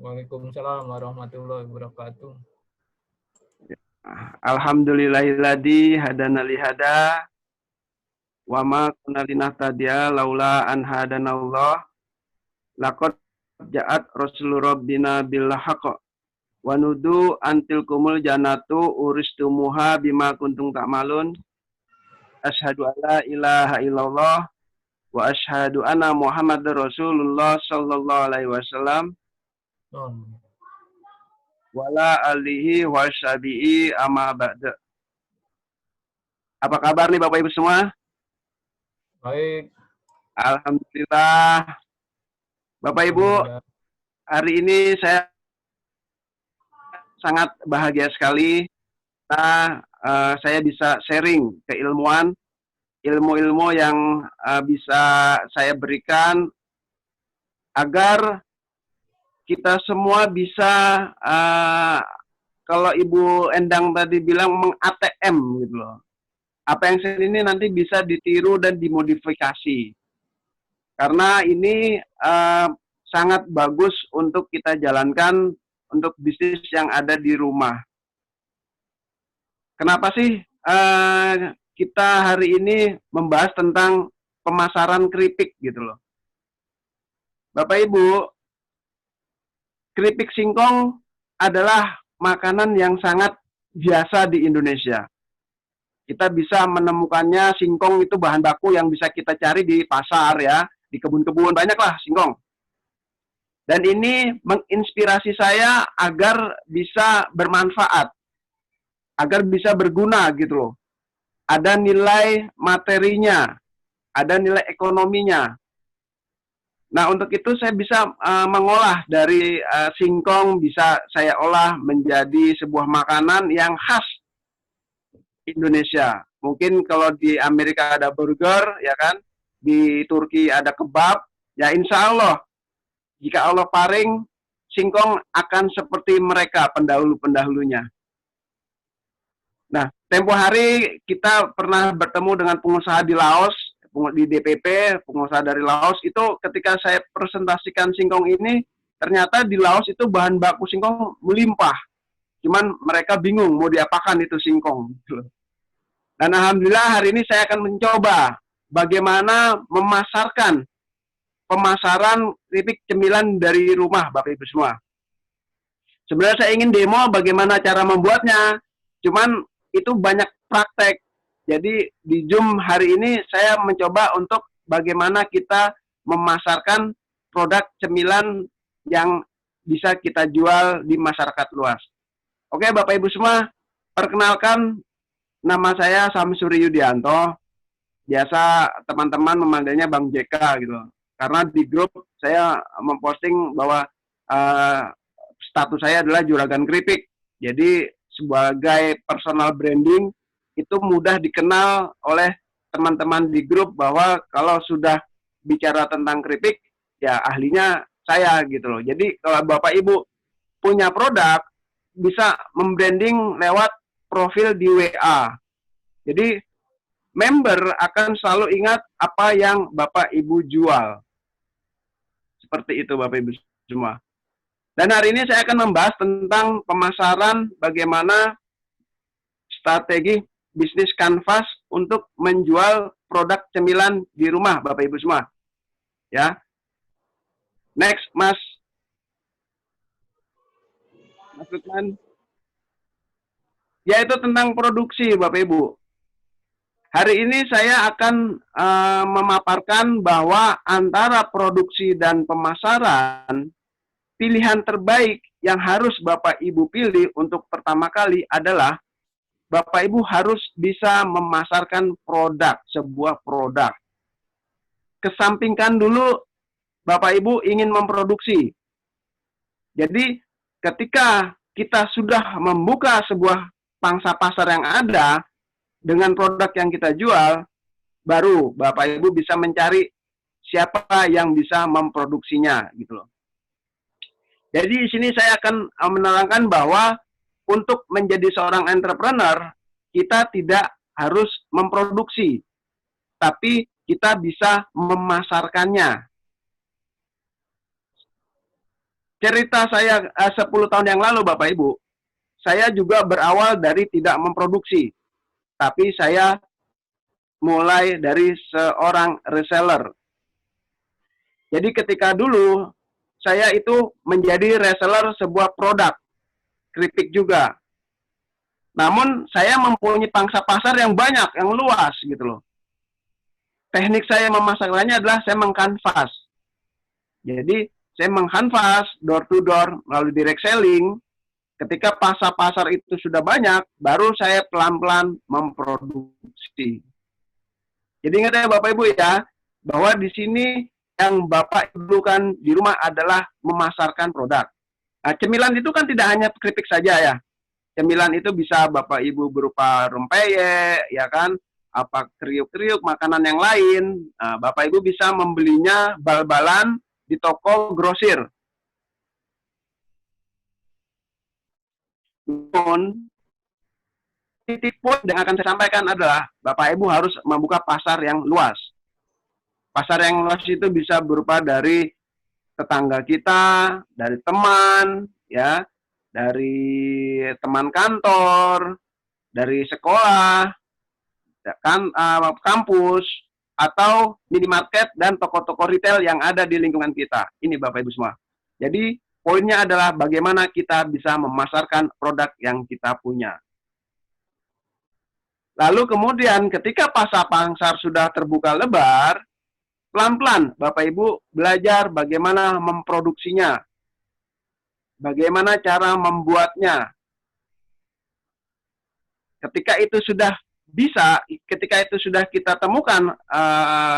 Waalaikumsalam warahmatullahi wabarakatuh. Alhamdulillahilladzi hadana li hada wa ma kunna linahtadiya laula an hadanallah laqad ja'at rasulur rabbina bil haqq wa nudu antil kumul jannatu uristumuha bima kuntum ta'malun. Asyhadu an la ilaha illallah wa asyhadu anna Muhammadar Rasulullah sallallahu alaihi wasallam wala alihi wa syabi'i amma ba'da. Apa kabar nih Bapak Ibu semua? Baik. Alhamdulillah. Bapak Ibu, hari ini saya sangat bahagia sekali karena saya bisa sharing keilmuan, ilmu-ilmu yang bisa saya berikan agar kita semua bisa kalau Ibu Endang tadi bilang meng-ATM gitu loh. Apa yang saya ini nanti bisa ditiru dan dimodifikasi. Karena ini sangat bagus untuk kita jalankan untuk bisnis yang ada di rumah. Kenapa sih kita hari ini membahas tentang pemasaran keripik gitu loh. Bapak Ibu, keripik singkong adalah makanan yang sangat biasa di Indonesia. Kita bisa menemukannya, singkong itu bahan baku yang bisa kita cari di pasar ya, di kebun-kebun, banyaklah singkong. Dan ini menginspirasi saya agar bisa bermanfaat, agar bisa berguna gitu loh. Ada nilai materinya, ada nilai ekonominya. Nah, untuk itu saya bisa mengolah dari singkong, bisa saya olah menjadi sebuah makanan yang khas Indonesia. Mungkin kalau di Amerika ada burger, ya kan? Di Turki ada kebab, ya insya Allah, jika Allah paring, singkong akan seperti mereka pendahulu-pendahulunya. Nah, tempo hari kita pernah bertemu dengan pengusaha di Laos, di DPP, pengusaha dari Laos, itu ketika saya presentasikan singkong ini, ternyata di Laos itu bahan baku singkong melimpah. Cuman mereka bingung mau diapakan itu singkong. Dan alhamdulillah hari ini saya akan mencoba bagaimana memasarkan pemasaran keripik cemilan dari rumah, Bapak Ibu semua. Sebenarnya saya ingin demo bagaimana cara membuatnya, cuman itu banyak praktek. Jadi di Zoom hari ini saya mencoba untuk bagaimana kita memasarkan produk cemilan yang bisa kita jual di masyarakat luas. Oke Bapak Ibu semua, perkenalkan nama saya Samsuri Yudianto. Biasa teman-teman memanggilnya Bang JK gitu. Karena di grup saya memposting bahwa status saya adalah juragan keripik. Jadi sebagai personal branding itu mudah dikenal oleh teman-teman di grup bahwa kalau sudah bicara tentang keripik, ya ahlinya saya gitu loh. Jadi kalau Bapak Ibu punya produk, bisa membranding lewat profil di WA. Jadi member akan selalu ingat apa yang Bapak Ibu jual. Seperti itu Bapak Ibu semua. Dan hari ini saya akan membahas tentang pemasaran bagaimana strategi bisnis kanvas untuk menjual produk cemilan di rumah Bapak Ibu semua. Ya. Next, Mas Lukman. Yaitu tentang produksi Bapak Ibu. Hari ini saya akan memaparkan bahwa antara produksi dan pemasaran, pilihan terbaik yang harus Bapak Ibu pilih untuk pertama kali adalah Bapak Ibu harus bisa memasarkan produk, sebuah produk. Kesampingkan dulu Bapak Ibu ingin memproduksi. Jadi ketika kita sudah membuka sebuah pangsa pasar yang ada dengan produk yang kita jual, baru Bapak Ibu bisa mencari siapa yang bisa memproduksinya gitu loh. Jadi di sini saya akan menerangkan bahwa untuk menjadi seorang entrepreneur, kita tidak harus memproduksi, tapi kita bisa memasarkannya. cerita saya 10 tahun yang lalu Bapak Ibu, saya juga berawal dari tidak memproduksi, tapi saya mulai dari seorang reseller. Jadi ketika dulu saya itu menjadi reseller sebuah produk keripik juga. Namun saya mempunyai pangsa pasar yang banyak, yang luas gitu loh. Teknik saya memasarkannya adalah saya mengkanvas. Jadi saya mengkanvas door to door melalui direct selling. Ketika pasar-pasar itu sudah banyak, baru saya pelan-pelan memproduksi. Jadi ingat ya Bapak Ibu ya, bahwa di sini yang Bapak Ibu kan di rumah adalah memasarkan produk. Nah, cemilan itu kan tidak hanya keripik saja ya. Cemilan itu bisa Bapak Ibu berupa rempeyek, ya kan, apa kriuk-kriuk, makanan yang lain. Nah, Bapak Ibu bisa membelinya bal-balan di toko grosir. Namun, titik poin yang akan saya sampaikan adalah Bapak Ibu harus membuka pasar yang luas. Pasar yang luas itu bisa berupa dari tetangga kita, dari teman, ya, dari teman kantor, dari sekolah, kan, kampus, atau minimarket dan toko-toko retail yang ada di lingkungan kita. Ini Bapak Ibu semua. Jadi poinnya adalah bagaimana kita bisa memasarkan produk yang kita punya. Lalu kemudian ketika pasar sudah terbuka lebar, pelan-pelan Bapak Ibu belajar bagaimana memproduksinya, bagaimana cara membuatnya. Ketika itu sudah bisa, ketika itu sudah kita temukan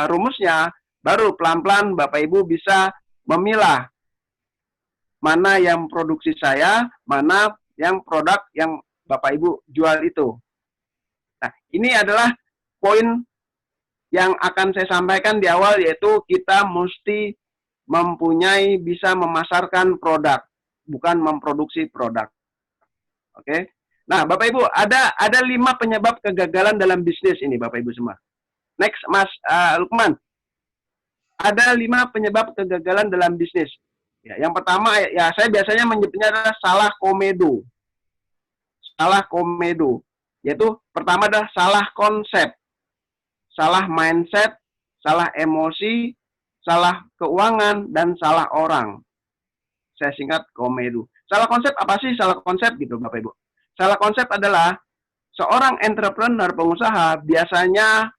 rumusnya, baru pelan-pelan Bapak Ibu bisa memilah mana yang produksi saya, mana yang produk yang Bapak Ibu jual itu. Nah, ini adalah poin yang akan saya sampaikan di awal, yaitu kita mesti mempunyai, bisa memasarkan produk, bukan memproduksi produk. Oke? Nah, Bapak Ibu, ada 5 penyebab kegagalan dalam bisnis ini, Bapak Ibu semua. Next, Mas Lukman. Ada 5 penyebab kegagalan dalam bisnis. Ya, yang pertama, ya saya biasanya menyebutnya adalah salah komedo. Salah komedo. Yaitu pertama adalah salah konsep, salah mindset, salah emosi, salah keuangan, dan salah orang. Saya singkat komedo. Salah konsep apa sih salah konsep gitu Bapak Ibu? Salah konsep adalah seorang entrepreneur, pengusaha, biasanya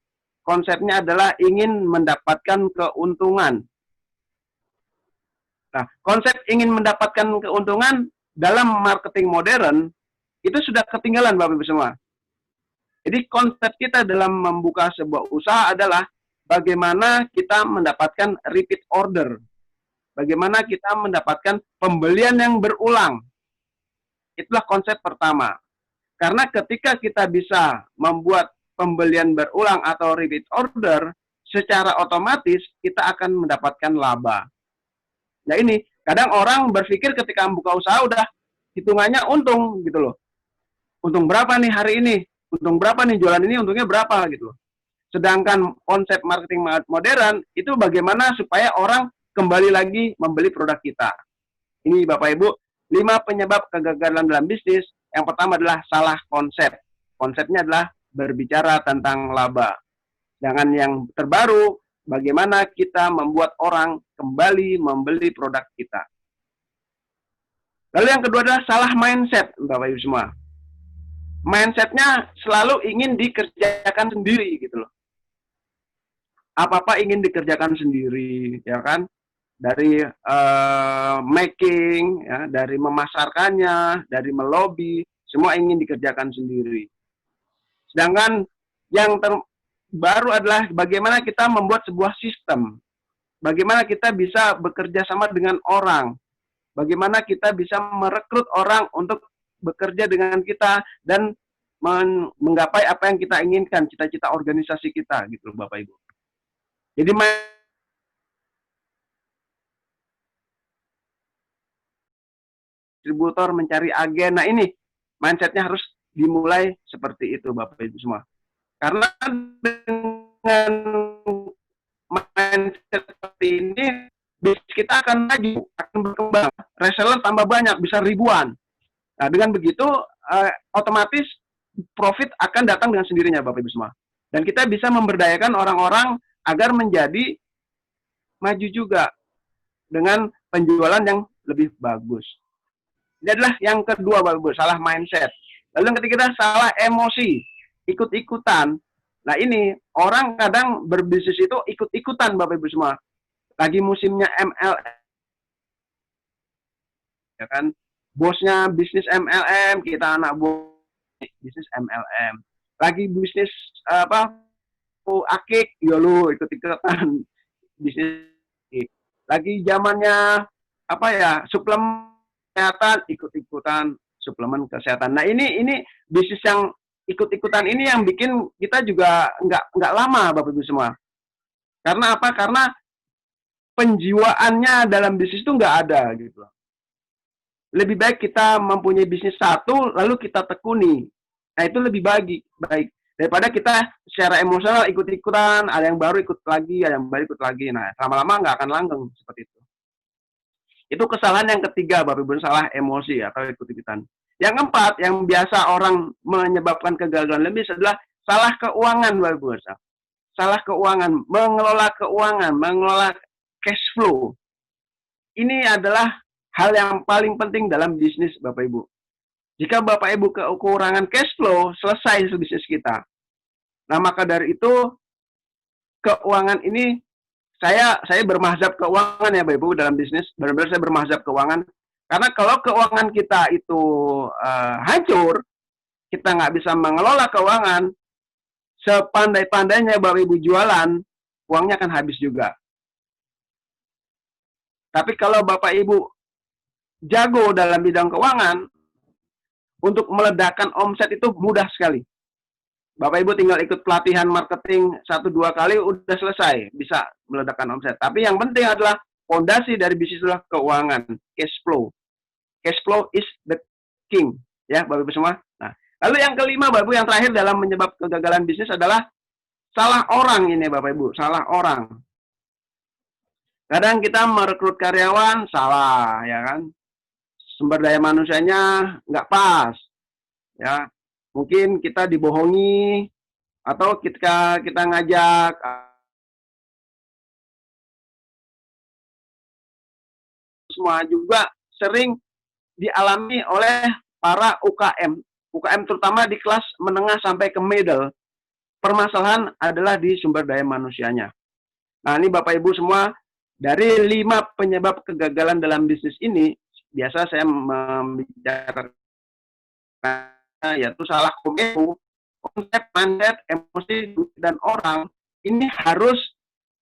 konsepnya adalah ingin mendapatkan keuntungan. Nah, konsep ingin mendapatkan keuntungan dalam marketing modern itu sudah ketinggalan Bapak Ibu semua. Jadi konsep kita dalam membuka sebuah usaha adalah bagaimana kita mendapatkan repeat order. Bagaimana kita mendapatkan pembelian yang berulang. Itulah konsep pertama. Karena ketika kita bisa membuat pembelian berulang atau repeat order, secara otomatis kita akan mendapatkan laba. Nah ini, kadang orang berpikir ketika membuka usaha udah hitungannya untung gitu loh. Untung berapa nih hari ini? Untung berapa nih jualan ini, untungnya berapa gitu. Sedangkan konsep marketing modern itu bagaimana supaya orang kembali lagi membeli produk kita. Ini Bapak Ibu, 5 penyebab kegagalan dalam bisnis. Yang pertama adalah salah konsep. Konsepnya adalah berbicara tentang laba. Jangan yang terbaru, bagaimana kita membuat orang kembali membeli produk kita. Lalu yang kedua adalah salah mindset, Bapak Ibu semua. Mindsetnya selalu ingin dikerjakan sendiri gitu loh. Apa-apa ingin dikerjakan sendiri, ya kan? Dari making, ya, dari memasarkannya, dari melobi, semua ingin dikerjakan sendiri. Sedangkan yang terbaru adalah bagaimana kita membuat sebuah sistem. Bagaimana kita bisa bekerja sama dengan orang. Bagaimana kita bisa merekrut orang untuk bekerja dengan kita dan menggapai apa yang kita inginkan, cita-cita organisasi kita gitu Bapak Ibu. Jadi distributor mencari agen. Nah ini mindsetnya harus dimulai seperti itu Bapak Ibu semua. Karena dengan mindset seperti ini bisnis kita akan maju, akan berkembang, reseller tambah banyak, bisa ribuan. Nah, dengan begitu otomatis profit akan datang dengan sendirinya, Bapak Ibu semua. Dan kita bisa memberdayakan orang-orang agar menjadi maju juga dengan penjualan yang lebih bagus. Ini adalah yang kedua, Bapak Ibu, salah mindset. Lalu yang ketiga, salah emosi, ikut-ikutan. Nah, ini orang kadang berbisnis itu ikut-ikutan, Bapak Ibu semua. Lagi musimnya MLM, ya kan? Bosnya bisnis MLM, kita anak bos bisnis MLM. Lagi bisnis akik, ya lu ikut-ikutan bisnis. Lagi zamannya suplemen kesehatan, ikut-ikutan suplemen kesehatan. Nah, ini bisnis yang ikut-ikutan ini yang bikin kita juga nggak lama, Bapak Ibu semua. Karena apa? Karena penjiwaannya dalam bisnis itu nggak ada gitu. Lebih baik kita mempunyai bisnis satu lalu kita tekuni. Nah, itu lebih baik daripada kita secara emosional ikut-ikutan, ada yang baru ikut lagi, ada yang baru ikut lagi. Nah, lama-lama nggak akan langgeng seperti itu. Itu kesalahan yang ketiga, Bapak Ibu, salah emosi atau ikut-ikutan. Yang keempat, yang biasa orang menyebabkan kegagalan lebih adalah salah keuangan, Bapak Ibu. Salah keuangan, mengelola cash flow. Ini adalah hal yang paling penting dalam bisnis, Bapak Ibu. Jika Bapak Ibu kekurangan cash flow, selesai bisnis kita. Nah, maka dari itu keuangan ini saya bermazhab keuangan ya, Bapak Ibu, dalam bisnis. Benar-benar saya bermazhab keuangan. Karena kalau keuangan kita itu hancur, kita nggak bisa mengelola keuangan, sepandai-pandainya Bapak Ibu jualan, uangnya akan habis juga. Tapi kalau Bapak Ibu jago dalam bidang keuangan, untuk meledakkan omset itu mudah sekali. Bapak Ibu tinggal ikut pelatihan marketing 1-2 kali udah selesai, bisa meledakkan omset. Tapi yang penting adalah fondasi dari bisnis adalah keuangan, cash flow. Cash flow is the king, ya Bapak Ibu semua. Nah, lalu yang kelima, Bapak Ibu, yang terakhir dalam menyebab kegagalan bisnis adalah salah orang ini, Bapak Ibu, salah orang. Kadang kita merekrut karyawan salah, ya kan? Sumber daya manusianya nggak pas, ya. Mungkin kita dibohongi atau ketika kita ngajak semua juga sering dialami oleh para UKM. UKM terutama di kelas menengah sampai ke middle. Permasalahan adalah di sumber daya manusianya. Nah, ini Bapak Ibu semua, dari 5 penyebab kegagalan dalam bisnis ini, biasa saya membicarakan yaitu salah konsep, mindset, emosi, dan orang. Ini harus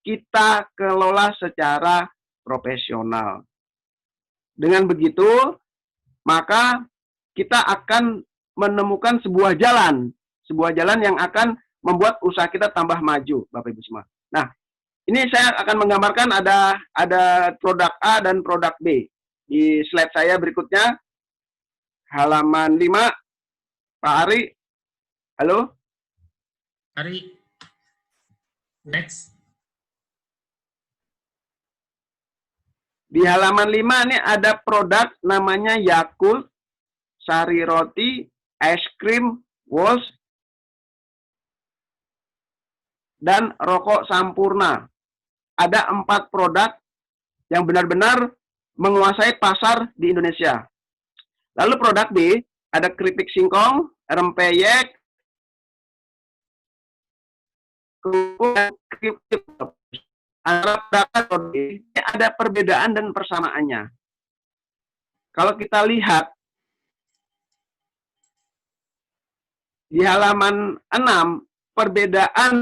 kita kelola secara profesional. Dengan begitu, maka kita akan menemukan sebuah jalan yang akan membuat usaha kita tambah maju, Bapak Ibu semua. Nah, ini saya akan menggambarkan ada produk A dan produk B. Di slide saya berikutnya, halaman 5, Pak Ari. Halo? Ari, next. Di halaman 5 ini ada produk namanya Yakult, Sari Roti, es krim, Walls, dan rokok Sampurna. Ada 4 produk yang benar-benar menguasai pasar di Indonesia. Lalu produk B, ada keripik singkong, rempeyek, antara produk ini ada perbedaan dan persamaannya. Kalau kita lihat di halaman 6, perbedaan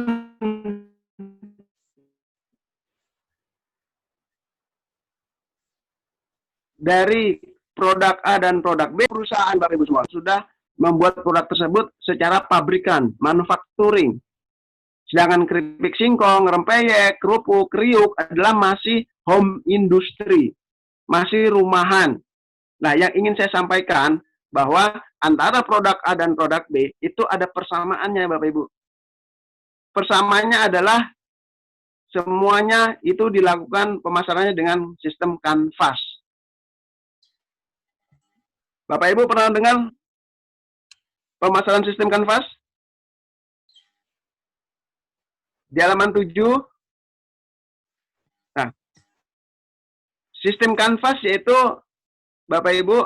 dari produk A dan produk B, perusahaan Bapak Ibu semua sudah membuat produk tersebut secara pabrikan, manufacturing. Sedangkan keripik singkong, rempeyek, kerupuk, kriuk adalah masih home industry, masih rumahan. Nah, yang ingin saya sampaikan bahwa antara produk A dan produk B itu ada persamaannya, Bapak Ibu. Persamaannya adalah semuanya itu dilakukan pemasarannya dengan sistem Canvas. Bapak Ibu pernah dengar pemasaran sistem Canvas? Di halaman 7. Nah, sistem Canvas yaitu Bapak Ibu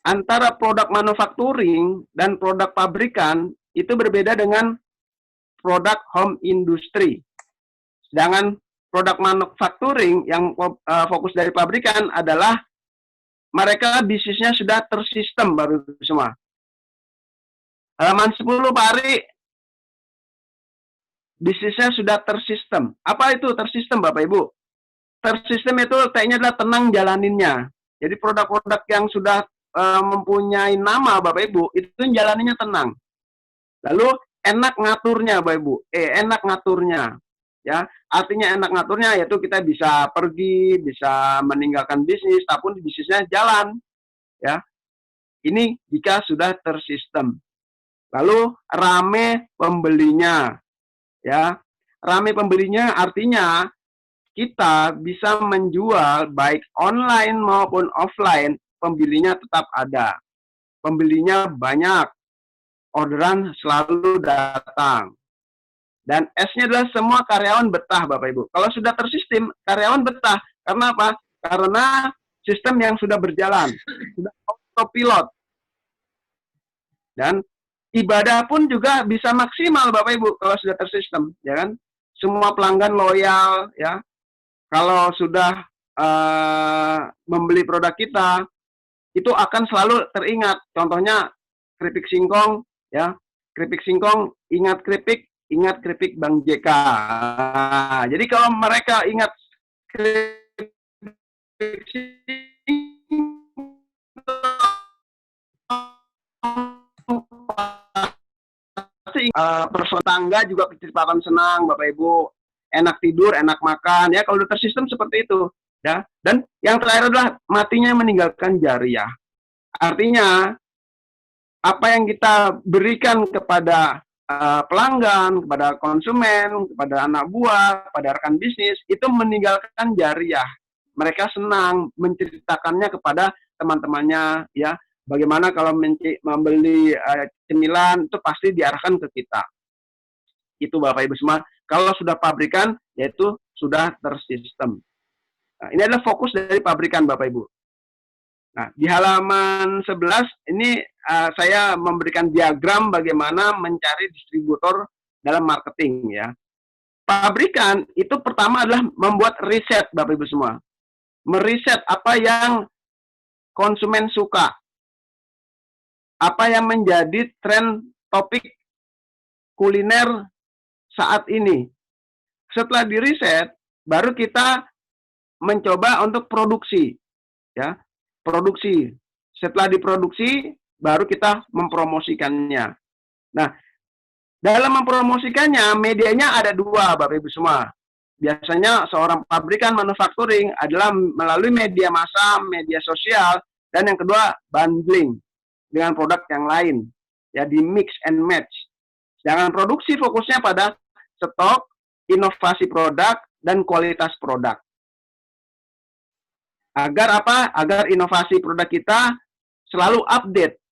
antara produk manufacturing dan produk pabrikan itu berbeda dengan produk home industry. Sedangkan produk manufacturing yang fokus dari pabrikan adalah mereka bisnisnya sudah tersistem, Bapak Ibu semua. Halaman 10, Pak Ari. Bisnisnya sudah tersistem. Apa itu tersistem, Bapak Ibu? Tersistem itu T-nya adalah tenang jalaninnya. Jadi produk-produk yang sudah mempunyai nama, Bapak Ibu, itu jalaninnya tenang. Lalu enak ngaturnya, Bapak Ibu. Enak ngaturnya. Ya, artinya enak ngaturnya yaitu kita bisa pergi, bisa meninggalkan bisnis, tapi bisnisnya jalan. Ya, ini jika sudah tersistem. Lalu rame pembelinya. Ya, rame pembelinya artinya kita bisa menjual baik online maupun offline, pembelinya tetap ada. Pembelinya banyak, orderan selalu datang. Dan S-nya adalah semua karyawan betah, Bapak Ibu. Kalau sudah tersistem, karyawan betah. Karena apa? Karena sistem yang sudah berjalan, sudah autopilot. Dan ibadah pun juga bisa maksimal, Bapak Ibu, kalau sudah tersistem, ya kan? Semua pelanggan loyal, ya. Kalau sudah membeli produk kita, itu akan selalu teringat. Contohnya keripik singkong, ya. Keripik singkong, ingat keripik Bang JK. Jadi kalau mereka ingat keripik persoalan tangga juga kecepatan senang, Bapak Ibu, enak tidur, enak makan, ya kalau udah tersistem seperti itu, ya. Dan yang terakhir adalah matinya meninggalkan jariah. Artinya apa yang kita berikan kepada pelanggan, kepada konsumen, kepada anak buah, kepada rekan bisnis, itu meninggalkan jariah. Mereka senang menceritakannya kepada teman-temannya, ya. Bagaimana kalau membeli cemilan itu pasti diarahkan ke kita. Itu Bapak Ibu semua. Kalau sudah pabrikan, yaitu sudah tersistem. Nah, ini adalah fokus dari pabrikan, Bapak Ibu. Nah, di halaman 11 ini saya memberikan diagram bagaimana mencari distributor dalam marketing, ya. Pabrikan itu pertama adalah membuat riset, Bapak Ibu semua. Meriset apa yang konsumen suka. Apa yang menjadi tren topik kuliner saat ini. Setelah diriset, baru kita mencoba untuk produksi, ya. Produksi. Setelah diproduksi, baru kita mempromosikannya. Nah, dalam mempromosikannya, medianya ada dua, Bapak Ibu semua. Biasanya seorang pabrikan manufacturing adalah melalui media massa, media sosial, dan yang kedua, bundling dengan produk yang lain. Ya, di mix and match. Sedangkan produksi fokusnya pada stok, inovasi produk, dan kualitas produk. Agar apa? Agar inovasi produk kita selalu update,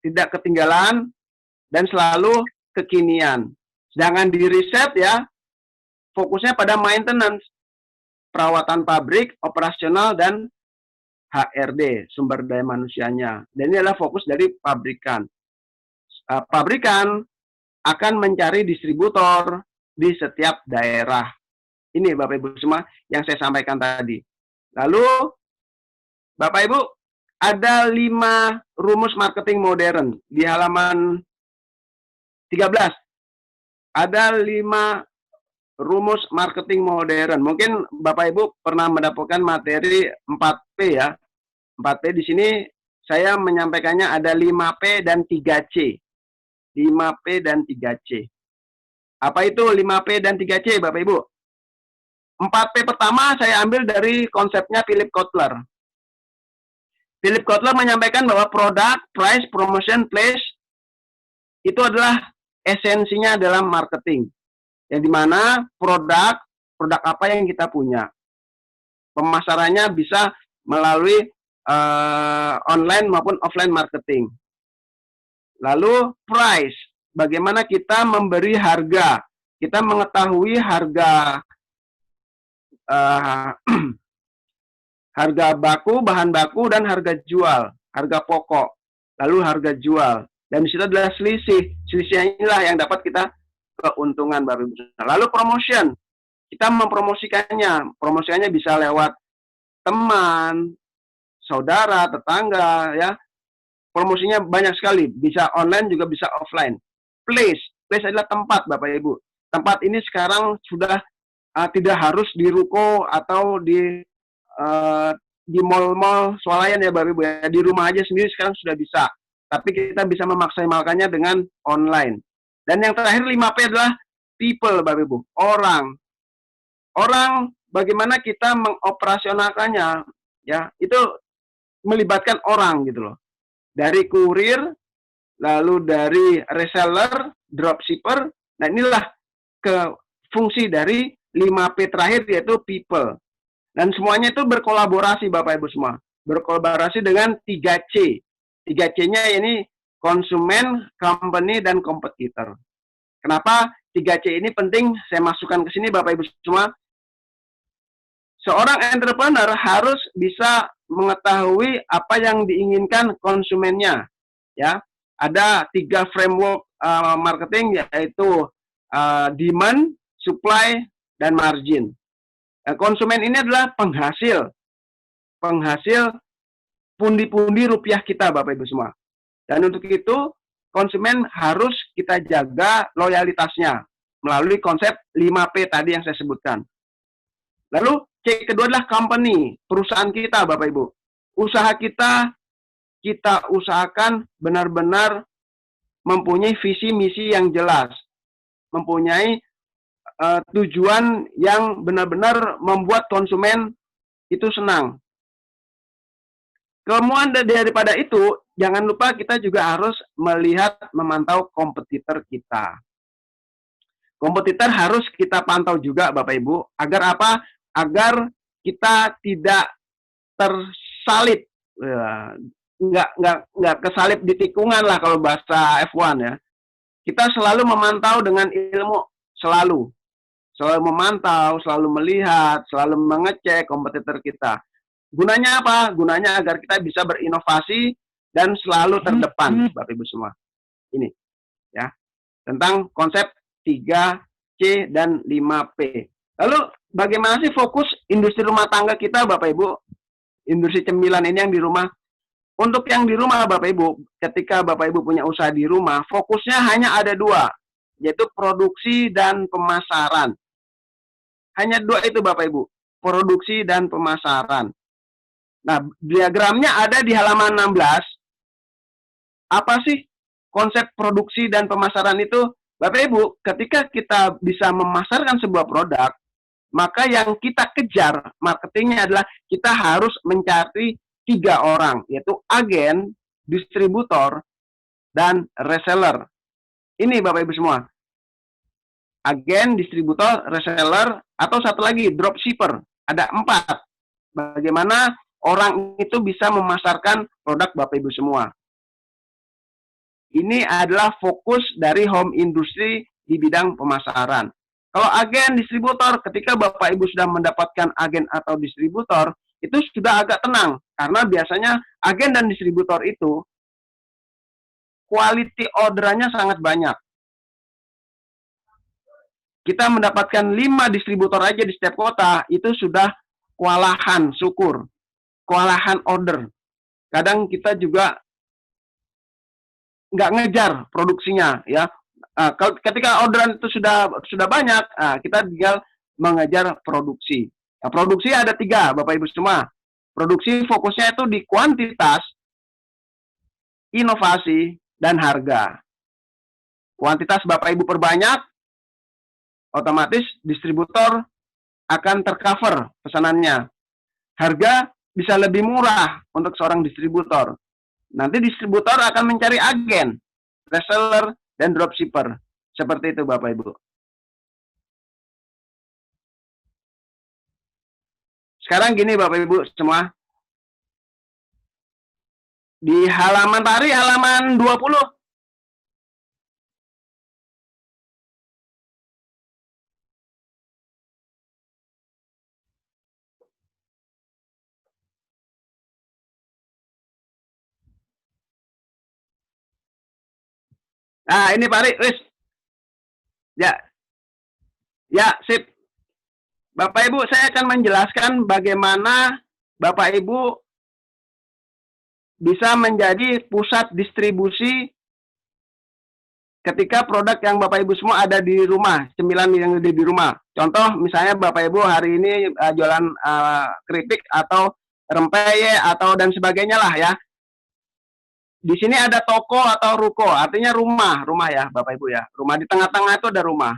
tidak ketinggalan, dan selalu kekinian. Sedangkan di riset, ya, fokusnya pada maintenance, perawatan pabrik, operasional, dan HRD, sumber daya manusianya. Dan ini adalah fokus dari pabrikan. Pabrikan akan mencari distributor di setiap daerah. Ini Bapak Ibu semua yang saya sampaikan tadi. Lalu, Bapak Ibu, ada 5 rumus marketing modern. Di halaman 13, ada 5 rumus marketing modern. Mungkin Bapak Ibu pernah mendapatkan materi 4P, ya. 4P di sini saya menyampaikannya ada 5P dan 3C. 5P dan 3C. Apa itu 5P dan 3C, Bapak Ibu? 4P pertama saya ambil dari konsepnya Philip Kotler. Philip Kotler menyampaikan bahwa product, price, promotion, place, itu adalah esensinya dalam marketing. Yang dimana produk apa yang kita punya. Pemasarannya bisa melalui online maupun offline marketing. Lalu price, bagaimana kita memberi harga. Kita mengetahui harga harga baku, bahan baku, dan harga jual, harga pokok, lalu harga jual. Dan di situ adalah selisih. Selisihnya inilah yang dapat kita keuntungan, Bapak Ibu. Lalu promotion, kita mempromosikannya. Promosikannya bisa lewat teman, saudara, tetangga, ya. Promosinya banyak sekali, bisa online juga bisa offline. Place adalah tempat, Bapak Ibu. Tempat ini sekarang sudah tidak harus di ruko atau di mall-mall swalayan ya Bapak Ibu ya. Di rumah aja sendiri sekarang sudah bisa. Tapi kita bisa memaksimalkannya dengan online. Dan yang terakhir 5P adalah people Bapak Ibu, orang. Orang bagaimana kita mengoperasionalkannya ya, itu melibatkan orang gitu loh. Dari kurir, lalu dari reseller, dropshipper. Nah, inilah ke fungsi dari 5P terakhir yaitu people. Dan semuanya itu berkolaborasi Bapak Ibu semua. Berkolaborasi dengan 3C. 3C-nya ini konsumen, company, dan kompetitor. Kenapa 3C ini penting saya masukkan ke sini Bapak Ibu semua? Seorang entrepreneur harus bisa mengetahui apa yang diinginkan konsumennya. Ya, ada 3 framework marketing yaitu demand, supply, dan margin. Konsumen ini adalah penghasil pundi-pundi rupiah kita Bapak Ibu semua. Dan untuk itu konsumen harus kita jaga loyalitasnya melalui konsep 5P tadi yang saya sebutkan. Lalu C kedua adalah company, perusahaan kita Bapak Ibu. Usaha kita usahakan benar-benar mempunyai visi misi yang jelas, mempunyai tujuan yang benar-benar membuat konsumen itu senang. Kemudian daripada itu, jangan lupa kita juga harus melihat, memantau kompetitor kita. Kompetitor harus kita pantau juga Bapak Ibu, agar apa? Agar kita tidak tersalip, nggak kesalip di tikungan lah kalau bahasa F1 ya. Kita selalu memantau dengan ilmu, selalu memantau, selalu melihat, selalu mengecek kompetitor kita. Gunanya apa? Gunanya agar kita bisa berinovasi dan selalu terdepan, Bapak Ibu semua. Ini ya, tentang konsep 3C dan 5P. Lalu bagaimana sih fokus industri rumah tangga kita Bapak Ibu? Industri cemilan ini yang di rumah. Untuk yang di rumah Bapak Ibu, ketika Bapak Ibu punya usaha di rumah, fokusnya hanya ada 2, yaitu produksi dan pemasaran. Hanya 2 itu Bapak Ibu, produksi dan pemasaran. Nah, diagramnya ada di halaman 16. Apa sih konsep produksi dan pemasaran itu? Bapak Ibu, ketika kita bisa memasarkan sebuah produk, maka yang kita kejar marketingnya adalah kita harus mencari 3 orang, yaitu agen, distributor, dan reseller. Ini Bapak Ibu semua. Agen, distributor, reseller, atau satu lagi, dropshipper. Ada 4. Bagaimana orang itu bisa memasarkan produk Bapak Ibu semua. Ini adalah fokus dari home industry di bidang pemasaran. Kalau agen, distributor, ketika Bapak Ibu sudah mendapatkan agen atau distributor, itu sudah agak tenang. Karena biasanya agen dan distributor itu, quality orderannya sangat banyak. Kita mendapatkan 5 distributor aja di setiap kota, itu sudah kewalahan, syukur. Kewalahan order. Kadang kita juga nggak ngejar produksinya, ya. Ketika orderan itu sudah banyak, kita tinggal mengejar produksi. Nah, produksi ada 3, Bapak Ibu semua. Produksi fokusnya itu di kuantitas, inovasi, dan harga. Kuantitas Bapak Ibu perbanyak, otomatis distributor akan tercover pesanannya. Harga bisa lebih murah untuk seorang distributor. Nanti distributor akan mencari agen, reseller, dan dropshipper. Seperti itu Bapak Ibu. Sekarang gini Bapak Ibu semua. Di halaman tadi, halaman 20. Nah, ini Pak Ari, wis. Ya. Ya, sip. Bapak Ibu, saya akan menjelaskan bagaimana Bapak Ibu bisa menjadi pusat distribusi ketika produk yang Bapak Ibu semua ada di rumah, cemilan yang ada di rumah. Contoh, misalnya Bapak Ibu hari ini jualan keripik atau rempeyek atau dan sebagainya lah ya. Di sini ada toko atau ruko, artinya rumah ya Bapak Ibu ya. Rumah di tengah-tengah itu ada rumah.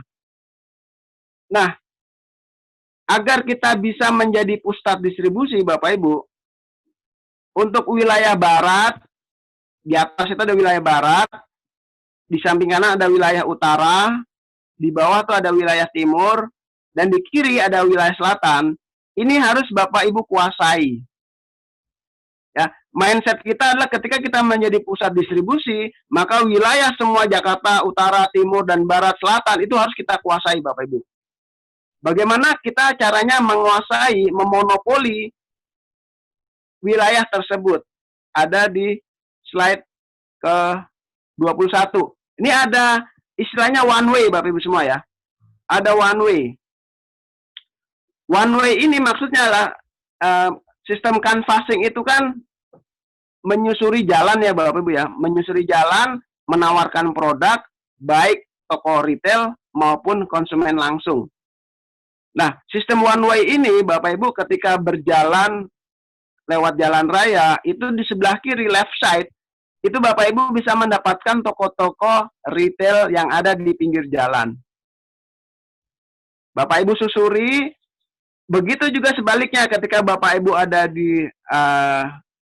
Nah, agar kita bisa menjadi pusat distribusi Bapak Ibu, untuk wilayah barat, di atas itu ada wilayah barat, di samping kanan ada wilayah utara, di bawah itu ada wilayah timur, dan di kiri ada wilayah selatan. Ini harus Bapak Ibu kuasai. Ya, mindset kita adalah ketika kita menjadi pusat distribusi, maka wilayah semua Jakarta, utara, timur, dan barat, selatan itu harus kita kuasai Bapak Ibu. Bagaimana kita caranya menguasai, memonopoli wilayah tersebut? Ada di slide ke-21. Ini ada istilahnya one way Bapak Ibu semua ya. Ada one way. One way ini maksudnya adalah sistem canvassing itu kan menyusuri jalan ya Bapak Ibu ya, menyusuri jalan, menawarkan produk baik toko retail maupun konsumen langsung. Nah, sistem one way ini Bapak Ibu ketika berjalan lewat jalan raya, itu di sebelah kiri left side, itu Bapak Ibu bisa mendapatkan toko-toko retail yang ada di pinggir jalan. Bapak Ibu susuri, begitu juga sebaliknya ketika Bapak Ibu ada di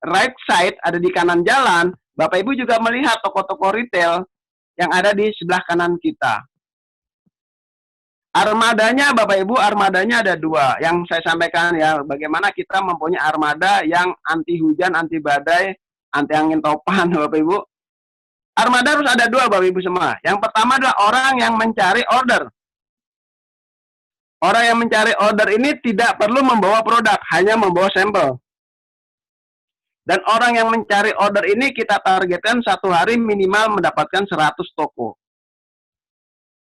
right side, ada di kanan jalan, Bapak Ibu juga melihat toko-toko retail yang ada di sebelah kanan kita. Armadanya Bapak Ibu, armadanya ada dua. Yang saya sampaikan ya, bagaimana kita mempunyai armada yang anti hujan, anti badai, anti angin topan Bapak Ibu. Armada harus ada dua Bapak Ibu semua. Yang pertama adalah orang yang mencari order. Orang yang mencari order ini tidak perlu membawa produk, hanya membawa sampel. Dan orang yang mencari order ini kita targetkan satu hari minimal mendapatkan 100 toko.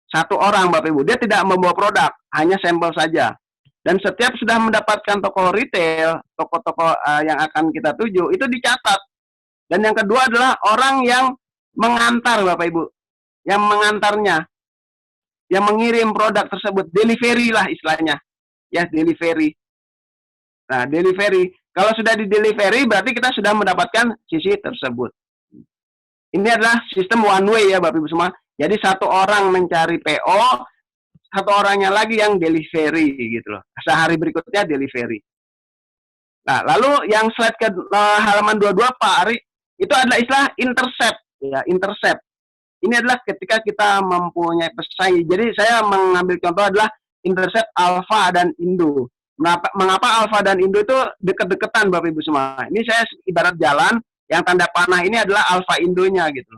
Satu orang Bapak Ibu, dia tidak membawa produk, hanya sampel saja. Dan setiap sudah mendapatkan toko retail, toko-toko yang akan kita tuju, itu dicatat. Dan yang kedua adalah orang yang mengantar Bapak Ibu, yang mengantarnya, yang mengirim produk tersebut, delivery lah istilahnya. Ya, delivery. Nah, delivery. Kalau sudah di delivery, berarti kita sudah mendapatkan sisi tersebut. Ini adalah sistem one way ya Bapak Ibu semua. Jadi satu orang mencari PO, satu orangnya lagi yang delivery gitu loh. Sehari berikutnya delivery. Nah, lalu yang slide ke halaman 22 Pak Ari, itu adalah istilah intercept ya, intercept. Ini adalah ketika kita mempunyai pesaing. Jadi saya mengambil contoh adalah intercept alpha dan indo. Mengapa alpha dan indo itu deket-deketan Bapak Ibu semua? Ini saya ibarat jalan yang tanda panah ini adalah alpha indonya gitu.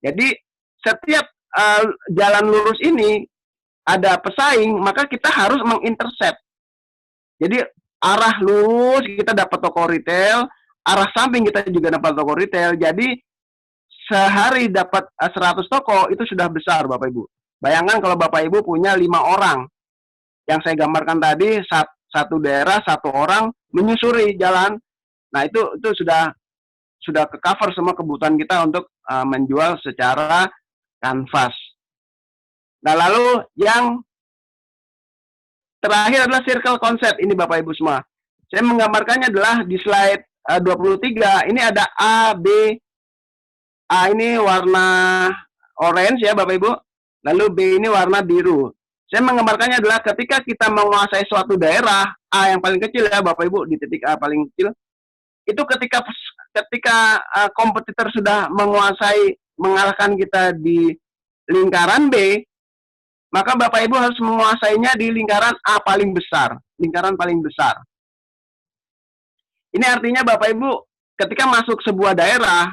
Jadi setiap jalan lurus ini ada pesaing, maka kita harus mengintercept. Jadi arah lurus kita dapat toko retail, arah samping kita juga dapat toko retail. Jadi sehari dapat 100 toko itu sudah besar Bapak Ibu. Bayangkan kalau Bapak Ibu punya 5 orang. Yang saya gambarkan tadi, satu daerah, satu orang menyusuri jalan. Nah, itu sudah ke cover semua kebutuhan kita untuk menjual secara kanvas. Nah, lalu yang terakhir adalah circle concept. Ini Bapak Ibu semua. Saya menggambarkannya adalah di slide 23. Ini ada A, B. A ini warna orange ya Bapak Ibu. Lalu B ini warna biru. Saya menggambarkannya adalah ketika kita menguasai suatu daerah, A yang paling kecil ya Bapak Ibu, di titik A paling kecil, itu ketika kompetitor sudah menguasai, mengalahkan kita di lingkaran B, maka Bapak Ibu harus menguasainya di lingkaran A paling besar, lingkaran paling besar. Ini artinya Bapak Ibu ketika masuk sebuah daerah,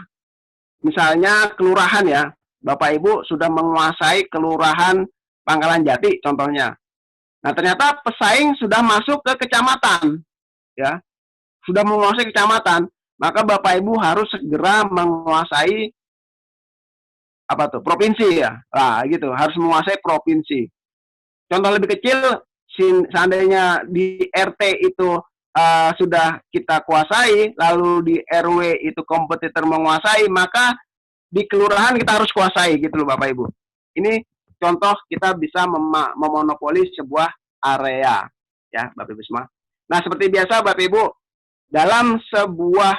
misalnya kelurahan ya, Bapak Ibu sudah menguasai kelurahan Pangkalan Jati contohnya. Nah, ternyata pesaing sudah masuk ke kecamatan, ya, sudah menguasai kecamatan, maka Bapak Ibu harus segera menguasai apa tuh, provinsi ya, nah gitu, harus menguasai provinsi. Contoh lebih kecil, seandainya di RT itu sudah kita kuasai, lalu di RW itu kompetitor menguasai, maka di kelurahan kita harus kuasai gitu loh Bapak Ibu. Ini contoh kita bisa memonopoli sebuah area ya Bapak Ibu semua. Nah, seperti biasa Bapak Ibu, dalam sebuah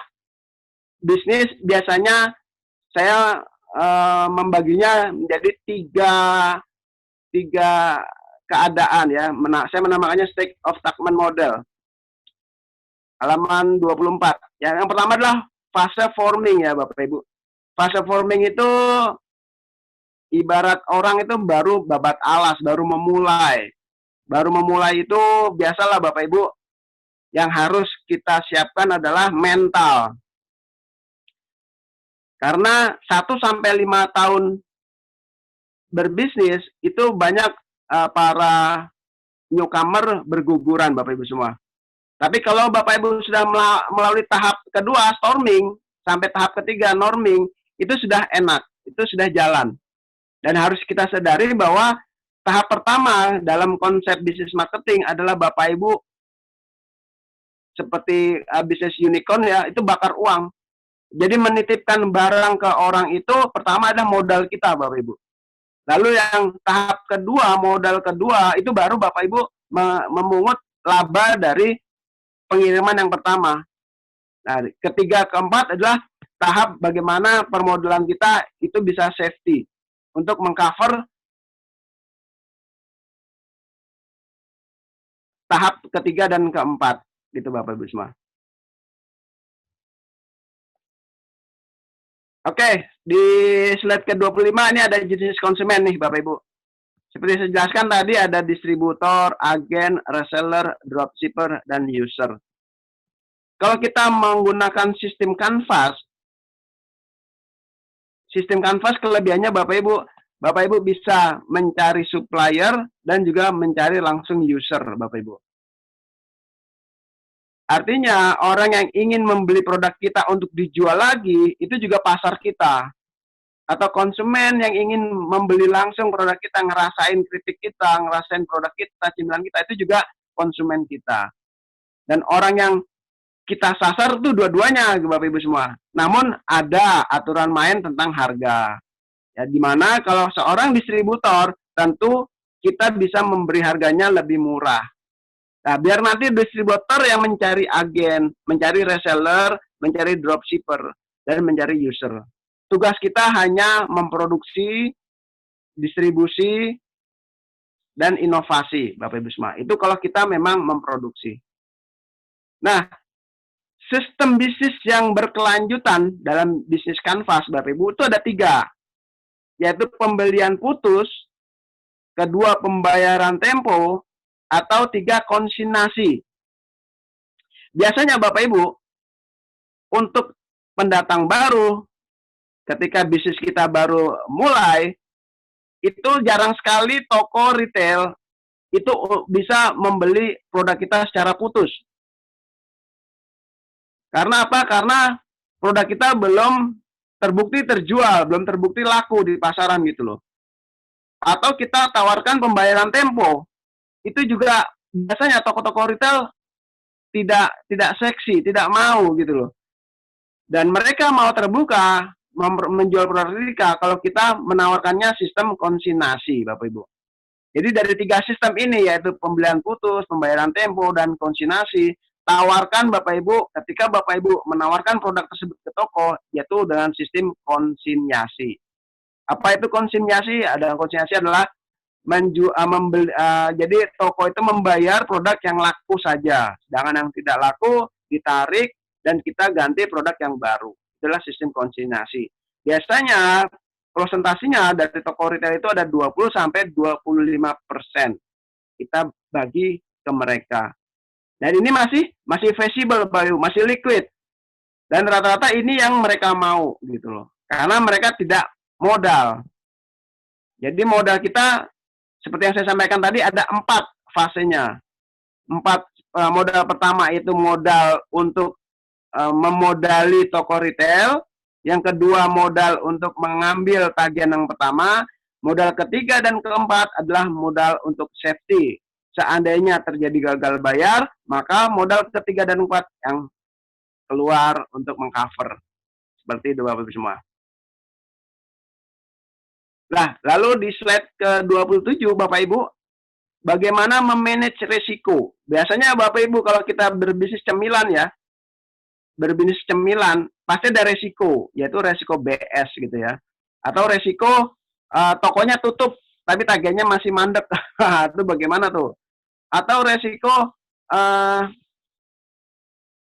bisnis biasanya saya membaginya menjadi tiga keadaan ya. Saya menamakannya State of Tuckman Model. Halaman 24. Ya, yang pertama adalah fase forming ya Bapak Ibu. Fase forming itu ibarat orang itu baru babat alas, baru memulai. Baru memulai itu biasalah Bapak Ibu, yang harus kita siapkan adalah mental. Karena 1-5 tahun berbisnis itu banyak para newcomer berguguran Bapak Ibu semua. Tapi kalau Bapak Ibu sudah melalui tahap kedua storming sampai tahap ketiga norming, itu sudah enak, itu sudah jalan. Dan harus kita sadari bahwa tahap pertama dalam konsep bisnis marketing adalah Bapak Ibu seperti bisnis unicorn ya, itu bakar uang. Jadi menitipkan barang ke orang itu pertama adalah modal kita Bapak Ibu. Lalu yang tahap kedua, modal kedua, itu baru Bapak Ibu memungut laba dari pengiriman yang pertama. Nah, ketiga, keempat adalah tahap bagaimana permodalan kita itu bisa safety untuk mengcover tahap ketiga dan keempat. Gitu Bapak Ibu semua. Oke, di slide ke-25 ini ada jenis konsumen nih Bapak Ibu. Seperti saya jelaskan tadi ada distributor, agen, reseller, dropshipper, dan user. Kalau kita menggunakan sistem Canvas kelebihannya Bapak Ibu bisa mencari supplier dan juga mencari langsung user Bapak Ibu. Artinya orang yang ingin membeli produk kita untuk dijual lagi, itu juga pasar kita. Atau konsumen yang ingin membeli langsung produk kita, ngerasain kritik kita, ngerasain produk kita, cemilan kita, itu juga konsumen kita. Dan orang yang kita sasar itu dua-duanya Bapak Ibu semua. Namun ada aturan main tentang harga. Ya, dimana kalau seorang distributor, tentu kita bisa memberi harganya lebih murah. Nah, biar nanti distributor yang mencari agen, mencari reseller, mencari dropshipper, dan mencari user. Tugas kita hanya memproduksi, distribusi, dan inovasi, Bapak Ibu semua. Itu kalau kita memang memproduksi. Nah, sistem bisnis yang berkelanjutan dalam bisnis Canvas, Bapak Ibu, itu ada 3. Yaitu pembelian putus, kedua pembayaran tempo, atau 3 konsignasi. Biasanya Bapak Ibu, untuk pendatang baru, ketika bisnis kita baru mulai, itu jarang sekali toko retail itu bisa membeli produk kita secara putus. Karena apa? Karena produk kita belum terbukti terjual, belum terbukti laku di pasaran gitu loh. Atau kita tawarkan pembayaran tempo. Itu juga biasanya toko-toko retail tidak seksi, tidak mau gitu loh. Dan mereka mau terbuka menjual produk kita kalau kita menawarkannya sistem konsignasi, Bapak Ibu. Jadi dari 3 sistem ini, yaitu pembelian putus, pembayaran tempo, dan konsignasi, tawarkan Bapak Ibu, ketika Bapak Ibu menawarkan produk tersebut ke toko, yaitu dengan sistem konsinyasi. Apa itu konsinyasi? Konsinyasi adalah jadi toko itu membayar produk yang laku saja, sedangkan yang tidak laku ditarik dan kita ganti produk yang baru. Itulah sistem konsinyasi. Biasanya prosentasinya dari toko retail itu ada 20-25% kita bagi ke mereka. Dan ini masih visible, masih liquid. Dan rata-rata ini yang mereka mau gitu loh. Karena mereka tidak modal. Jadi modal kita seperti yang saya sampaikan tadi ada 4 fasenya. 4 modal pertama itu modal untuk memodali toko retail. Yang kedua modal untuk mengambil tagihan yang pertama. Modal ketiga dan keempat adalah modal untuk safety. Seandainya terjadi gagal bayar, maka modal ketiga dan keempat yang keluar untuk mengcover. Seperti itu Bapak Ibu semua. Nah, lalu di slide ke-27 Bapak Ibu, bagaimana memanage risiko. Biasanya Bapak Ibu kalau kita berbisnis cemilan ya, berbisnis cemilan pasti ada resiko, yaitu resiko BS gitu ya. Atau resiko tokonya tutup tapi tagihannya masih mandek. Itu bagaimana tuh? Atau resiko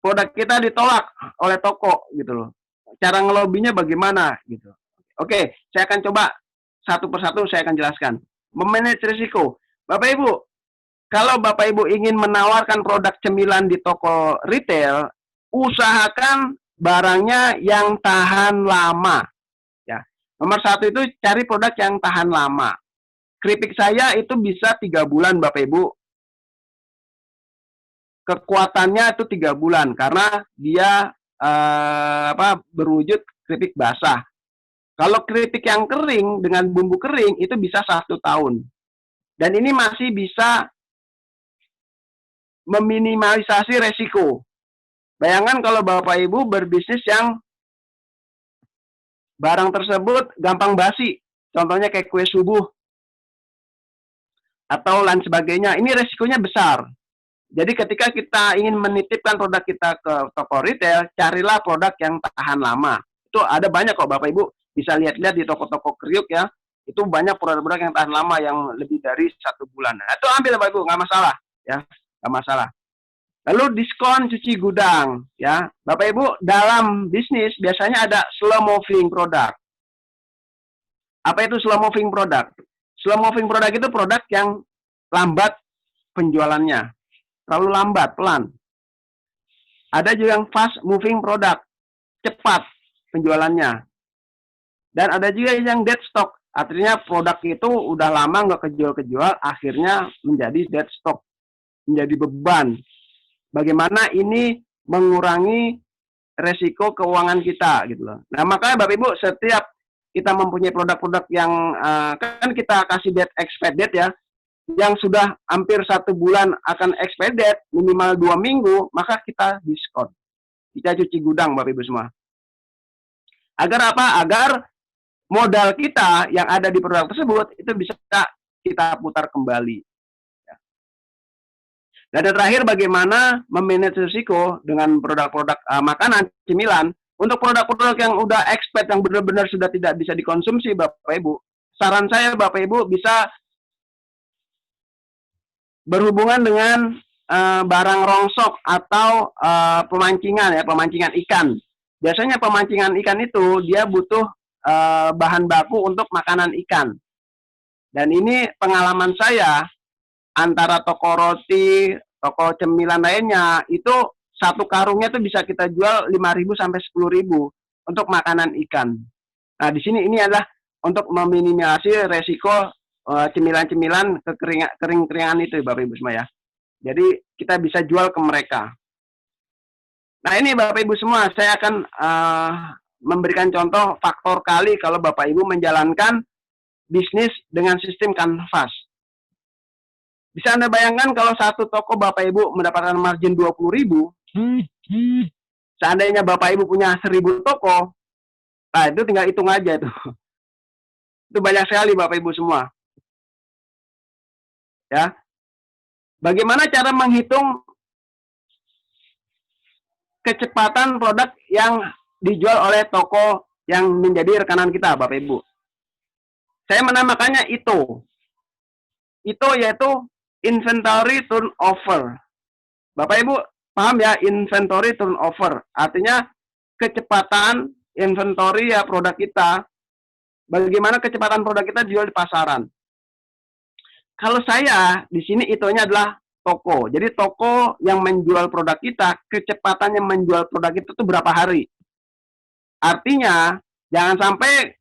produk kita ditolak oleh toko gitu loh. Cara ngelobinya bagaimana gitu. Oke, saya akan coba satu persatu saya akan jelaskan. Memanage risiko. Bapak Ibu, kalau Bapak Ibu ingin menawarkan produk cemilan di toko retail, usahakan barangnya yang tahan lama. Ya. Nomor 1 itu cari produk yang tahan lama. Keripik saya itu bisa 3 bulan Bapak Ibu. Kekuatannya itu 3 bulan karena dia berwujud keripik basah. Kalau keripik yang kering dengan bumbu kering itu bisa 1 tahun. Dan ini masih bisa meminimalisasi resiko. Bayangkan kalau Bapak Ibu berbisnis yang barang tersebut gampang basi, contohnya kayak kue subuh atau lain sebagainya, ini resikonya besar. Jadi ketika kita ingin menitipkan produk kita ke toko retail, carilah produk yang tahan lama. Itu ada banyak kok Bapak Ibu, bisa lihat-lihat di toko-toko kriuk ya, itu banyak produk-produk yang tahan lama yang lebih dari 1 bulan. Nah, itu ambil Bapak Ibu, nggak masalah ya, nggak masalah. Lalu diskon cuci gudang, ya. Bapak Ibu, dalam bisnis biasanya ada slow moving product. Apa itu slow moving product? Slow moving product itu produk yang lambat penjualannya. Terlalu lambat, pelan. Ada juga yang fast moving product, cepat penjualannya. Dan ada juga yang dead stock, artinya produk itu udah lama nggak kejual-kejual, akhirnya menjadi dead stock, menjadi beban. Bagaimana ini mengurangi resiko keuangan kita gitu loh. Nah, makanya Bapak Ibu setiap kita mempunyai produk-produk yang kan kita kasih date expire date ya, yang sudah hampir 1 bulan akan expire date, minimal 2 minggu, maka kita diskon. Kita cuci gudang Bapak Ibu semua. Agar apa? Agar modal kita yang ada di produk tersebut itu bisa kita putar kembali. Dan terakhir, bagaimana memanage risiko dengan produk-produk makanan, cemilan. Untuk produk-produk yang udah expert, yang benar-benar sudah tidak bisa dikonsumsi, Bapak Ibu, saran saya Bapak Ibu bisa berhubungan dengan barang rongsok atau pemancingan ya, pemancingan ikan. Biasanya pemancingan ikan itu dia butuh bahan baku untuk makanan ikan. Dan ini pengalaman saya, antara toko roti, toko cemilan lainnya, itu 1 karungnya itu bisa kita jual 5.000 sampai 10.000 untuk makanan ikan. Nah, di sini ini adalah untuk meminimalisasi resiko cemilan-cemilan kering-keringan itu Bapak Ibu semua ya. Jadi kita bisa jual ke mereka. Nah, ini Bapak Ibu semua, saya akan memberikan contoh faktor kali kalau Bapak Ibu menjalankan bisnis dengan sistem kanvas. Bisa Anda bayangkan kalau 1 toko Bapak Ibu mendapatkan margin 20.000, seandainya Bapak Ibu punya 1.000 toko, nah itu tinggal hitung aja itu. Itu banyak sekali Bapak Ibu semua. Ya. Bagaimana cara menghitung kecepatan produk yang dijual oleh toko yang menjadi rekanan kita Bapak Ibu? Saya menamakannya itu. Itu yaitu inventory turnover. Bapak Ibu paham ya, inventory turnover. Artinya kecepatan inventory ya produk kita bagaimana kecepatan produk kita dijual di pasaran. Kalau saya di sini itunya adalah toko. Jadi toko yang menjual produk kita, kecepatannya menjual produk itu tuh berapa hari. Artinya, jangan sampai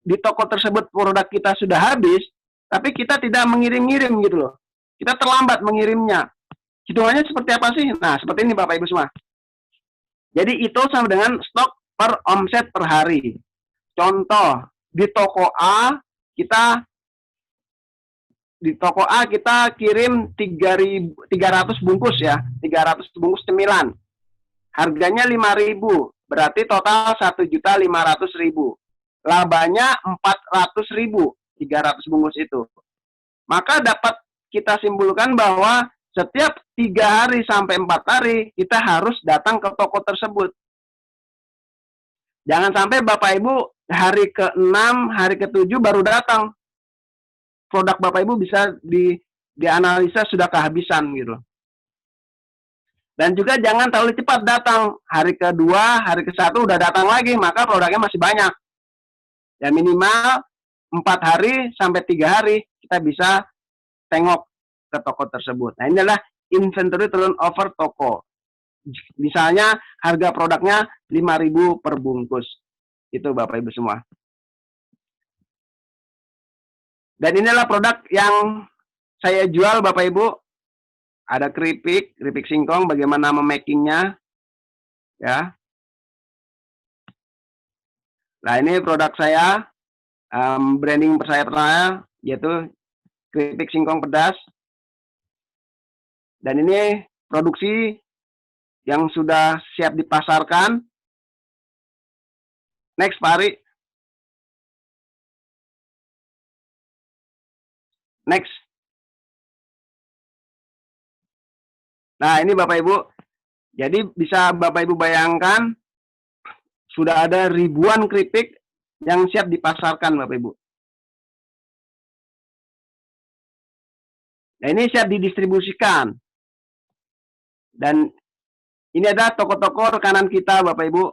di toko tersebut produk kita sudah habis, tapi kita tidak mengirim-ngirim gitu loh. Kita terlambat mengirimnya. Hitungannya seperti apa sih? Nah, seperti ini Bapak Ibu semua. Jadi itu sama dengan stok per omset per hari. Contoh, di toko A kita kirim 300 bungkus ya, 300 bungkus cemilan. Harganya 5.000, berarti total 1.500.000. Labanya 400.000, 300 bungkus itu. Maka dapat kita simpulkan bahwa setiap 3 hari sampai 4 hari kita harus datang ke toko tersebut. Jangan sampai Bapak Ibu hari ke-6, hari ke-7 baru datang. Produk Bapak Ibu bisa dianalisa sudah kehabisan gitu. Dan juga jangan terlalu cepat datang. Hari ke-2, hari ke-1 udah datang lagi, maka produknya masih banyak. Ya minimal 4 hari sampai 3 hari kita bisa tengok ke toko tersebut. Nah, ini adalah inventory turnover toko. Misalnya harga produknya 5.000 per bungkus. Itu Bapak Ibu semua. Dan inilah produk yang saya jual Bapak Ibu. Ada keripik singkong, bagaimana memakingnya. Ya. Nah, ini produk saya, branding saya, yaitu keripik singkong pedas. Dan ini produksi yang sudah siap dipasarkan. Next, Pak Ari. Next. Nah, ini Bapak Ibu. Jadi bisa Bapak Ibu bayangkan, sudah ada ribuan keripik yang siap dipasarkan Bapak Ibu. Nah, ini siap didistribusikan. Dan ini ada toko-toko rekanan kita Bapak Ibu.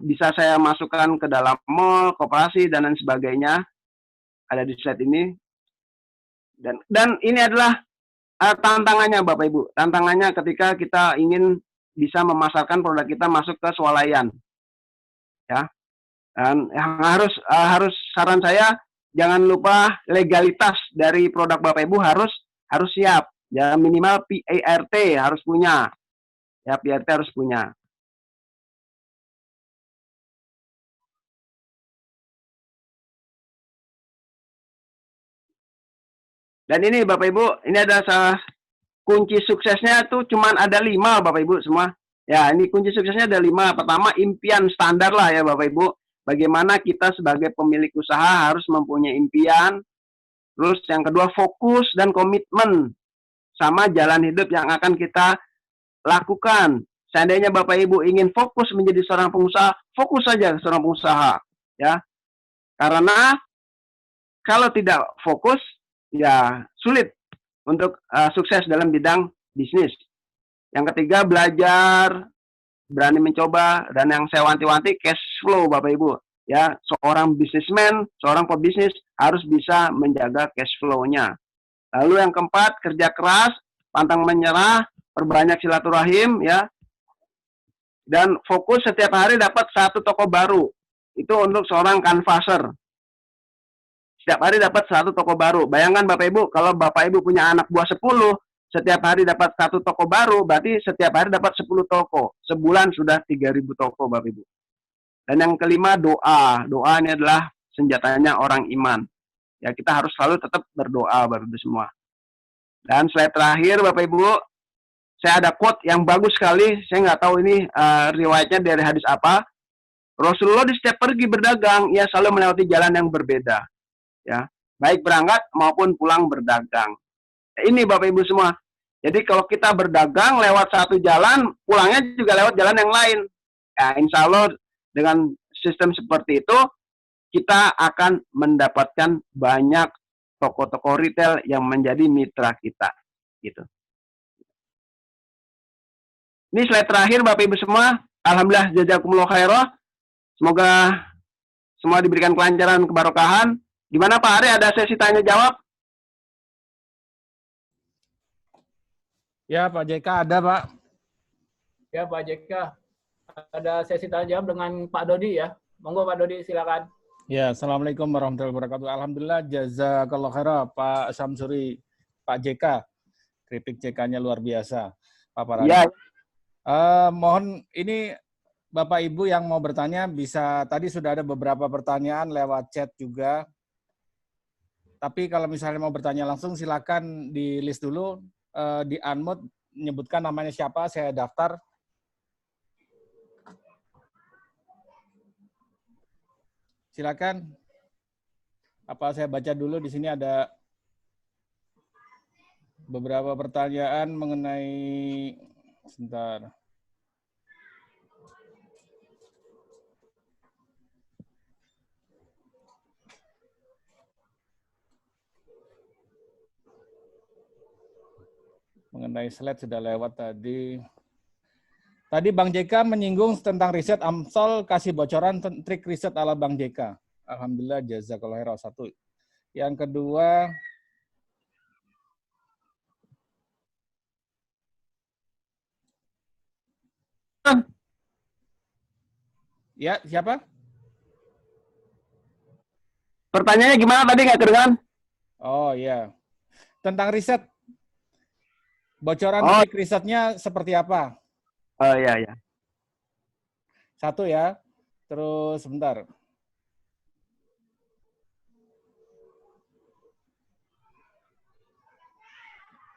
Bisa saya masukkan ke dalam mall, koperasi, dan lain sebagainya. Ada di slide ini. Dan ini adalah tantangannya Bapak Ibu. Tantangannya ketika kita ingin bisa memasarkan produk kita masuk ke swalayan. Ya. Dan yang harus saran saya, jangan lupa legalitas dari produk Bapak Ibu harus siap. Ya minimal PART harus punya. Ya PART harus punya. Dan ini Bapak Ibu, ini ada kunci suksesnya tuh cuman ada 5 Bapak Ibu semua. Ya, ini kunci suksesnya ada 5. Pertama, impian standar lah ya Bapak Ibu. Bagaimana kita sebagai pemilik usaha harus mempunyai impian. Terus yang kedua, fokus dan komitmen sama jalan hidup yang akan kita lakukan. Seandainya Bapak Ibu ingin fokus menjadi seorang pengusaha, fokus saja seorang pengusaha. Ya, karena kalau tidak fokus, ya sulit untuk sukses dalam bidang bisnis. Yang ketiga, belajar, berani mencoba, dan yang saya wanti-wanti cash flow Bapak Ibu. Ya, seorang bisnismen, seorang pebisnis harus bisa menjaga cash flow-nya. Lalu yang keempat, kerja keras, pantang menyerah, perbanyak silaturahim, ya. Dan fokus setiap hari dapat 1 toko baru. Itu untuk seorang canvasser. Setiap hari dapat 1 toko baru. Bayangkan Bapak Ibu, kalau Bapak Ibu punya anak buah 10, setiap hari dapat 1 toko baru, berarti setiap hari dapat 10 toko. Sebulan sudah 3.000 toko Bapak Ibu. Dan yang kelima, doa. Doa ini adalah senjatanya orang iman. Ya, kita harus selalu tetap berdoa Bapak Ibu semua. Dan slide terakhir Bapak Ibu, saya ada quote yang bagus sekali. Saya nggak tahu ini riwayatnya dari hadis apa. Rasulullah di setiap pergi berdagang, ia selalu melewati jalan yang berbeda. Ya, baik berangkat maupun pulang berdagang. Ini Bapak Ibu semua. Jadi kalau kita berdagang lewat satu jalan, pulangnya juga lewat jalan yang lain. Ya, insya Allah dengan sistem seperti itu, kita akan mendapatkan banyak toko-toko retail yang menjadi mitra kita. Gitu. Ini slide terakhir Bapak Ibu semua. Alhamdulillah jazakumullah khairah. Semoga semua diberikan kelancaran, kebarokahan. Gimana Pak Ari, ada sesi tanya jawab? Ya Pak JK ada Pak. Ya Pak JK, ada sesi tanya jawab dengan Pak Dodi ya. Monggo Pak Dodi, silakan. Ya, Assalamualaikum warahmatullahi wabarakatuh. Alhamdulillah, jazakallah khairah Pak Samsuri, Pak JK. Kritik JK-nya luar biasa, Pak Farhan. Ya. Mohon ini Bapak Ibu yang mau bertanya bisa, tadi sudah ada beberapa pertanyaan lewat chat juga. Tapi kalau misalnya mau bertanya langsung silakan di list dulu, di unmute, menyebutkan namanya siapa, saya daftar. Silakan. Apa saya baca dulu, di sini ada beberapa pertanyaan mengenai, sebentar. Mengenai slide sudah lewat tadi. Tadi Bang JK menyinggung tentang riset Amsol, kasih bocoran trik riset ala Bang JK. Alhamdulillah, jazakallah khairan. Satu. Yang kedua, ya siapa? Pertanyaannya gimana tadi, nggak kedengaran? Oh ya, tentang riset. Bocoran trik risetnya seperti apa? Oh iya. Satu ya. Terus sebentar.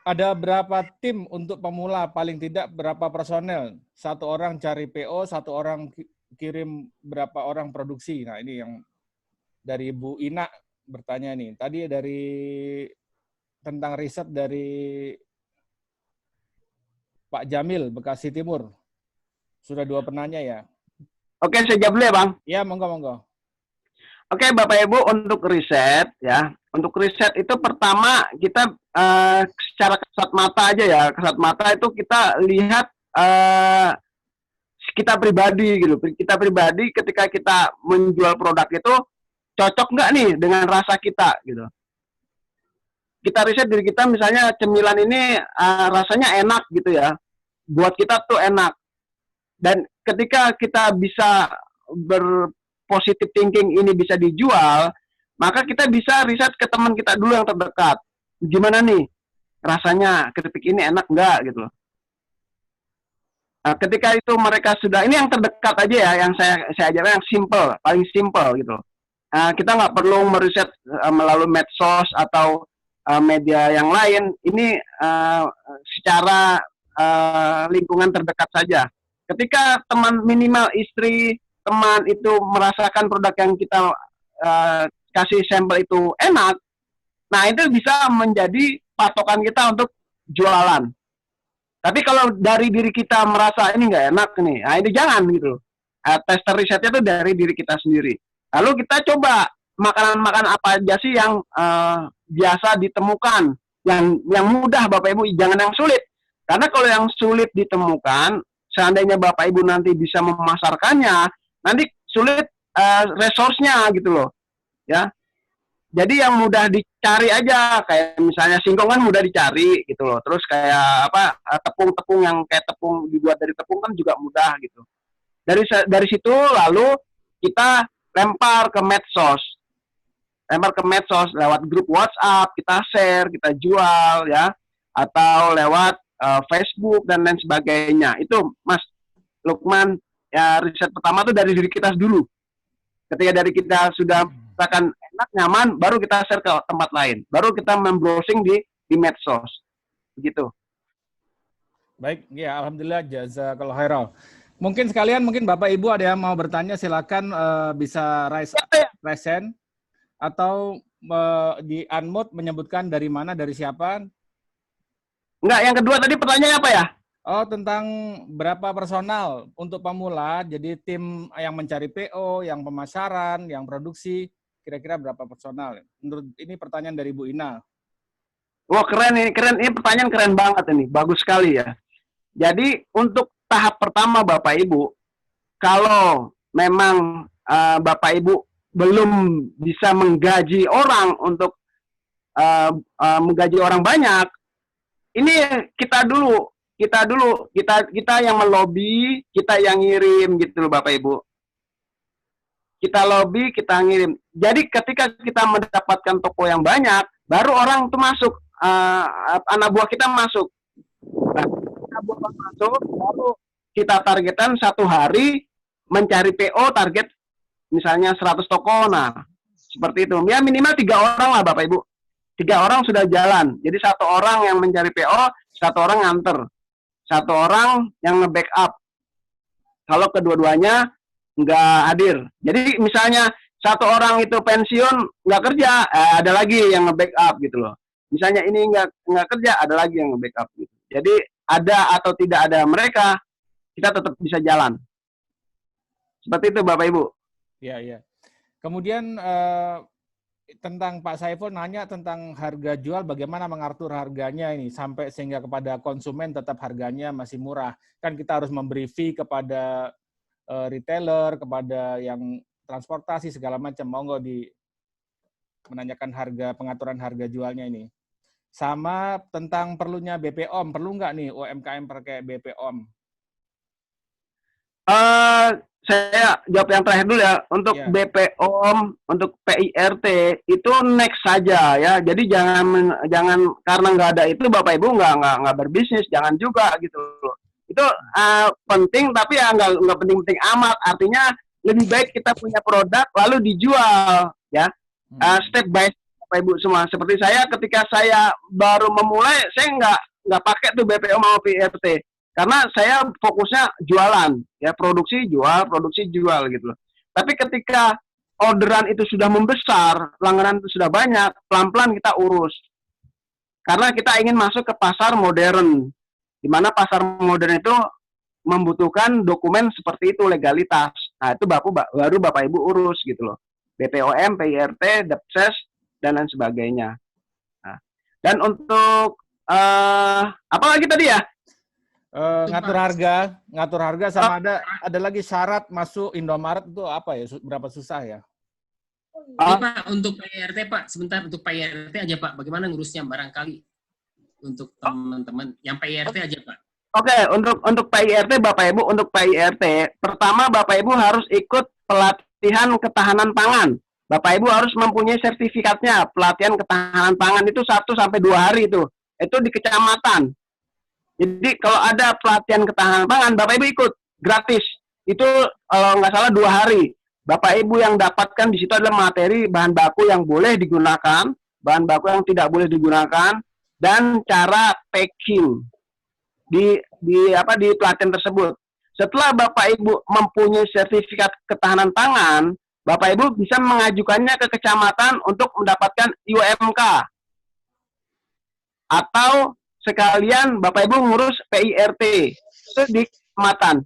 Ada berapa tim untuk pemula? Paling tidak berapa personel? Satu orang cari PO, satu orang kirim berapa orang produksi. Nah ini yang dari Bu Ina bertanya nih. Tadi dari tentang riset dari Pak Jamil, Bekasi Timur. Sudah 2 penanya ya. Oke, saya jawab dulu ya Bang. Ya, monggo. Oke, Bapak Ibu, untuk riset ya, untuk riset itu pertama kita secara kasat mata aja ya, kasat mata itu kita lihat kita pribadi gitu. Kita pribadi ketika kita menjual produk itu cocok nggak nih dengan rasa kita gitu. Kita riset diri kita, misalnya cemilan ini rasanya enak gitu ya, buat kita tuh enak. Dan ketika kita bisa berpositif thinking ini bisa dijual, maka kita bisa riset ke teman kita dulu yang terdekat. Gimana nih rasanya keripik ini, enak nggak gitu. Nah, ketika itu mereka sudah, ini yang terdekat aja ya, yang saya ajarkan yang simple, paling simple gitu. Kita nggak perlu meriset melalui medsos atau media yang lain. Ini secara lingkungan terdekat saja. Ketika teman, minimal istri, teman itu merasakan produk yang kita kasih sampel itu enak, nah itu bisa menjadi patokan kita untuk jualan. Tapi kalau dari diri kita merasa ini nggak enak nih, nah ini jangan gitu. Tester risetnya itu dari diri kita sendiri. Lalu kita coba makanan-makanan apa aja sih yang biasa ditemukan, yang mudah Bapak Ibu, jangan yang sulit. Karena kalau yang sulit ditemukan, seandainya Bapak Ibu nanti bisa memasarkannya, nanti sulit resource-nya gitu loh. Ya. Jadi yang mudah dicari aja, kayak misalnya singkong kan mudah dicari gitu loh. Terus kayak apa, tepung-tepung yang kayak tepung dibuat dari tepung kan juga mudah gitu. Dari situ lalu kita lempar ke medsos. Lempar ke medsos lewat grup WhatsApp, kita share, kita jual ya, atau lewat Facebook dan lain sebagainya. Itu Mas Lukman, ya riset pertama tuh dari diri kita dulu. Ketika dari kita sudah merasakan enak, nyaman, baru kita share ke tempat lain. Baru kita membrowsing di medsos. Begitu. Baik, ya alhamdulillah, jazakallah khairan. Mungkin sekalian, mungkin Bapak Ibu ada yang mau bertanya, silakan bisa raise hand atau di unmute menyebutkan dari mana, dari siapa. Enggak, yang kedua tadi pertanyaannya apa ya? Oh, tentang berapa personal untuk pemula, jadi tim yang mencari PO, yang pemasaran, yang produksi, kira-kira berapa personal? Menurut ini pertanyaan dari Bu Ina. Wah, keren ini, keren. Ini pertanyaan keren banget ini, bagus sekali ya. Jadi untuk tahap pertama Bapak Ibu, kalau memang Bapak Ibu belum bisa menggaji orang untuk menggaji orang banyak, ini kita yang melobi, kita yang ngirim gitu loh Bapak Ibu. Kita lobi, kita ngirim. Jadi ketika kita mendapatkan toko yang banyak, baru orang itu masuk, anak buah kita masuk. Nah, anak buah masuk, baru kita targetan satu hari mencari PO target misalnya 100 toko. Nah, seperti itu. Ya minimal 3 orang lah Bapak Ibu. 3 orang sudah jalan. Jadi 1 orang yang mencari PO, 1 orang nganter. 1 orang yang nge-backup. Kalau kedua-duanya nggak hadir. Jadi misalnya 1 orang itu pensiun nggak kerja, ada lagi yang nge-backup gitu loh. Misalnya ini nggak kerja, ada lagi yang nge-backup gitu. Jadi ada atau tidak ada mereka, kita tetap bisa jalan. Seperti itu Bapak Ibu. Ya, ya. Kemudian tentang Pak Saiful nanya tentang harga jual, bagaimana mengatur harganya ini sampai sehingga kepada konsumen tetap harganya masih murah. Kan kita harus memberi fee kepada retailer, kepada yang transportasi segala macam. Monggo menanyakan harga, pengaturan harga jualnya ini. Sama tentang perlunya BPOM, perlu nggak nih UMKM pakai BPOM? Saya jawab yang terakhir dulu ya. Untuk BPOM, untuk PIRT itu next saja ya. Jadi jangan karena nggak ada itu Bapak Ibu nggak berbisnis, jangan juga gitu loh. Itu penting tapi ya nggak penting-penting amat. Artinya lebih baik kita punya produk lalu dijual ya. Step by step Bapak Ibu semua. Seperti saya ketika saya baru memulai, saya nggak pakai tuh BPOM mau PIRT. Karena saya fokusnya jualan, ya produksi jual gitu loh. Tapi ketika orderan itu sudah membesar, langganan itu sudah banyak, pelan-pelan kita urus. Karena kita ingin masuk ke pasar modern, di mana pasar modern itu membutuhkan dokumen seperti itu, legalitas. Nah itu baru Bapak Ibu urus gitu loh. BPOM, PIRT, Depses, dan lain sebagainya. Nah, dan untuk apa lagi tadi ya? Ngatur harga sama ada lagi syarat masuk Indomaret itu apa ya? Berapa susah ya? Ini Pak, untuk PIRT Pak, sebentar untuk PIRT aja Pak, bagaimana ngurusnya barangkali untuk teman-teman yang PIRT aja Pak. Oke, untuk PIRT Bapak Ibu, untuk PIRT pertama Bapak Ibu harus ikut pelatihan ketahanan pangan. Bapak Ibu harus mempunyai sertifikatnya. Pelatihan ketahanan pangan itu 1-2 hari itu di kecamatan. Jadi kalau ada pelatihan ketahanan pangan, Bapak Ibu ikut gratis. Itu kalau nggak salah 2 hari. Bapak Ibu yang dapatkan di situ adalah materi bahan baku yang boleh digunakan, bahan baku yang tidak boleh digunakan, dan cara packing di pelatihan tersebut. Setelah Bapak Ibu mempunyai sertifikat ketahanan pangan, Bapak Ibu bisa mengajukannya ke kecamatan untuk mendapatkan UMK. Atau sekalian Bapak Ibu ngurus PIRT itu di kecamatan.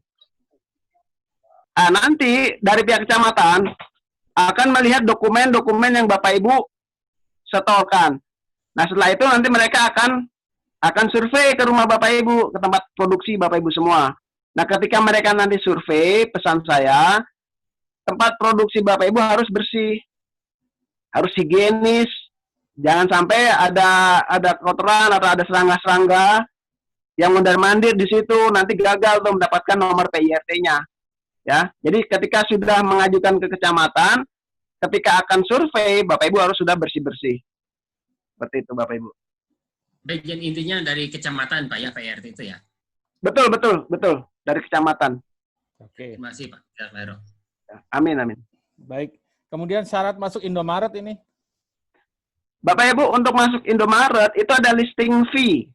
Nah, nanti dari pihak kecamatan akan melihat dokumen-dokumen yang Bapak Ibu setorkan. Nah setelah itu nanti mereka akan survei ke rumah Bapak Ibu, ke tempat produksi Bapak Ibu semua. Nah ketika mereka nanti survei, pesan saya tempat produksi Bapak Ibu harus bersih, harus higienis. Jangan sampai ada kotoran atau ada serangga-serangga yang mondar-mandir di situ, nanti gagal untuk mendapatkan nomor PIRT-nya. Ya, jadi ketika sudah mengajukan ke kecamatan, ketika akan survei, Bapak Ibu harus sudah bersih-bersih. Seperti itu, Bapak Ibu. Bagian intinya dari kecamatan, Pak ya, PIRT itu ya? Betul, dari kecamatan. Oke. Terima kasih, Pak. Amin. Baik. Kemudian syarat masuk Indomaret ini? Bapak Ibu untuk masuk Indomaret itu ada listing fee.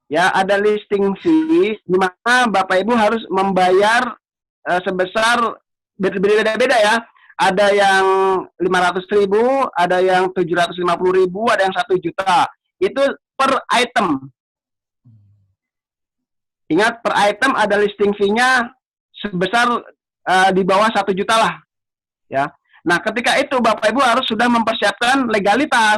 Ya, ada listing fee di mana Bapak Ibu harus membayar sebesar berbeda-beda ya. Ada yang 500.000, ada yang 750.000, ada yang 1 juta. Itu per item. Ingat per item ada listing fee-nya sebesar di bawah 1 juta lah. Ya. Nah, ketika itu Bapak Ibu harus sudah mempersiapkan legalitas.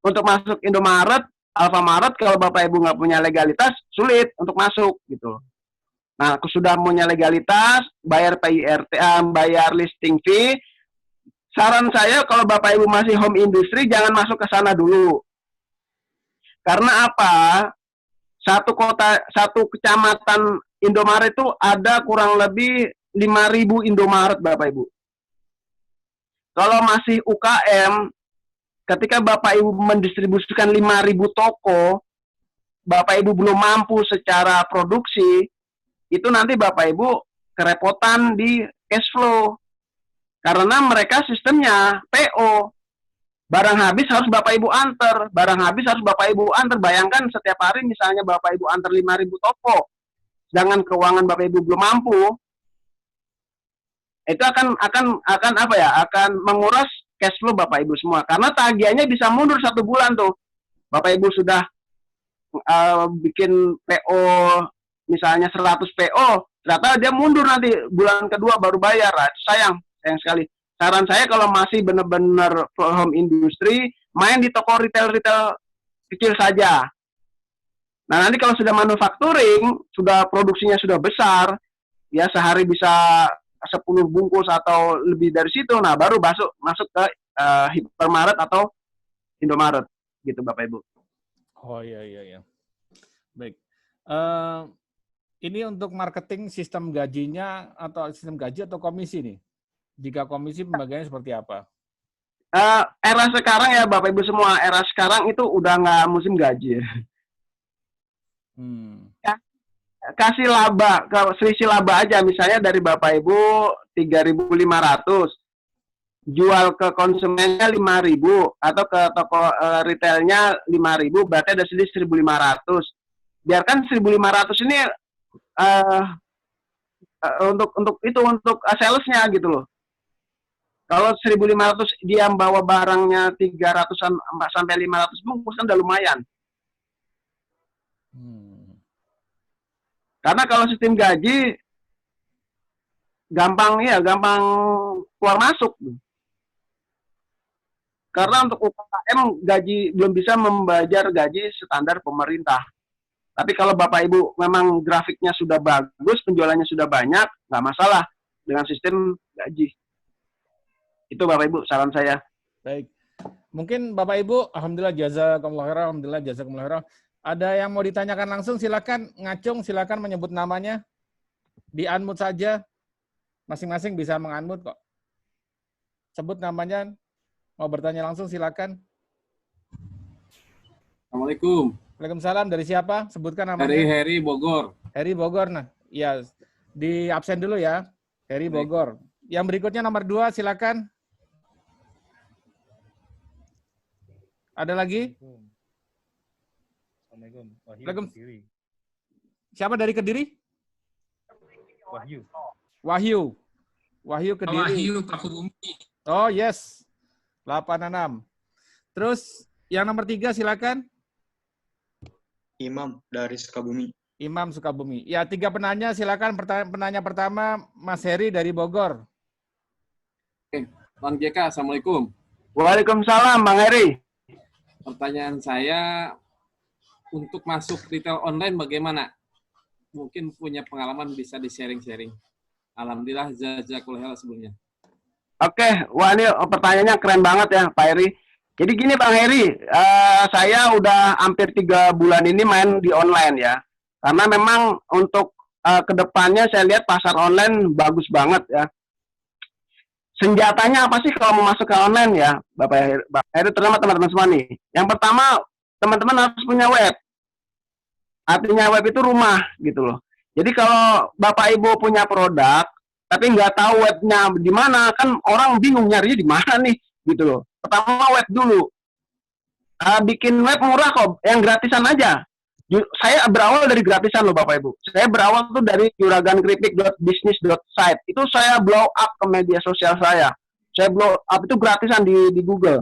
Untuk masuk Indomaret, Alfamaret, kalau Bapak Ibu nggak punya legalitas, sulit untuk masuk gitu. Nah, aku sudah punya legalitas, bayar PIRT, bayar listing fee, saran saya kalau Bapak Ibu masih home industry jangan masuk ke sana dulu. Karena apa? Satu kecamatan Indomaret itu ada kurang lebih 5.000 Indomaret, Bapak Ibu. Kalau masih UKM, ketika Bapak Ibu mendistribusikan 5.000 toko, Bapak Ibu belum mampu secara produksi, itu nanti Bapak Ibu kerepotan di cash flow. Karena mereka sistemnya PO. Barang habis harus Bapak Ibu antar. Barang habis harus Bapak Ibu antar. Bayangkan setiap hari misalnya Bapak Ibu antar 5.000 toko. Jangan keuangan Bapak Ibu belum mampu. Itu akan apa ya? Akan menguras cash flow Bapak Ibu semua. Karena tagihannya bisa mundur 1 bulan tuh. Bapak Ibu sudah bikin PO misalnya 100 PO, ternyata dia mundur nanti bulan kedua baru bayar. Nah, sayang sekali. Saran saya kalau masih benar-benar home industry, main di toko retail kecil saja. Nah, nanti kalau sudah manufacturing, sudah produksinya sudah besar, ya sehari bisa 10 bungkus atau lebih dari situ, nah baru masuk ke hypermarket atau Indomaret gitu Bapak Ibu. Oh iya. Baik. Ini untuk marketing sistem gajinya atau sistem gaji atau komisi nih? Jika komisi pembagiannya seperti apa? Era sekarang ya Bapak Ibu semua, era sekarang itu udah nggak musim gaji. Ya, kasih laba, selisih laba aja. Misalnya dari Bapak Ibu 3.500, jual ke konsumennya 5.000 atau ke toko retailnya 5.000, berarti ada selisih 1.500. Biarkan 1.500 ini untuk salesnya gitu loh. Kalau 1.500 dia bawa barangnya 300-an sampai 500 bungkus kan udah lumayan. Karena kalau sistem gaji gampang keluar masuk. Karena untuk UKM gaji belum bisa membayar gaji standar pemerintah. Tapi kalau Bapak Ibu memang grafiknya sudah bagus, penjualannya sudah banyak, nggak masalah dengan sistem gaji. Itu Bapak Ibu saran saya. Baik. Mungkin Bapak Ibu, alhamdulillah jazakumullah khairan. Ada yang mau ditanyakan langsung, silakan ngacung, silakan menyebut namanya. Di-unmute saja. Masing-masing bisa meng-unmute kok. Sebut namanya. Mau bertanya langsung silakan. Assalamualaikum. Waalaikumsalam. Dari siapa? Sebutkan namanya. Dari Heri Bogor. Heri Bogor. Nah, ya di absen dulu ya. Heri Bogor. Yang berikutnya nomor 2, silakan. Ada lagi? Assalamualaikum. Waalaikumsalam. Siapa dari Kediri? Wahyu. Wahyu Kediri. Wahyu Pakubumi. Oh yes. 86. Terus yang nomor 3 silakan. Imam dari Sukabumi. Imam Sukabumi. Ya, 3 penanya silakan. Penanya pertama Mas Heri dari Bogor. Oke, Bang JK, Assalamualaikum. Waalaikumsalam, Bang Heri. Pertanyaan saya, untuk masuk retail online bagaimana? Mungkin punya pengalaman bisa di-sharing-sharing. Alhamdulillah, jazakallahu khairan sebelumnya. Oke, wah ini pertanyaannya keren banget ya Pak Heri. Jadi gini Bang Heri, saya udah hampir 3 bulan ini main di online ya. Karena memang untuk kedepannya saya lihat pasar online bagus banget ya. Senjatanya apa sih kalau mau masuk ke online ya, Bapak Heri, terutama teman-teman semua nih. Yang pertama, teman-teman harus punya web. Artinya web itu rumah gitu loh. Jadi kalau Bapak Ibu punya produk, tapi nggak tahu webnya di mana, kan orang bingung nyarinya di mana nih, gitu loh. Pertama web dulu. Bikin web murah kok, yang gratisan aja. Saya berawal dari gratisan loh Bapak Ibu. Saya berawal tuh dari juragankripik.business.site. Itu saya blow up ke media sosial saya. Saya blow up itu gratisan di Google.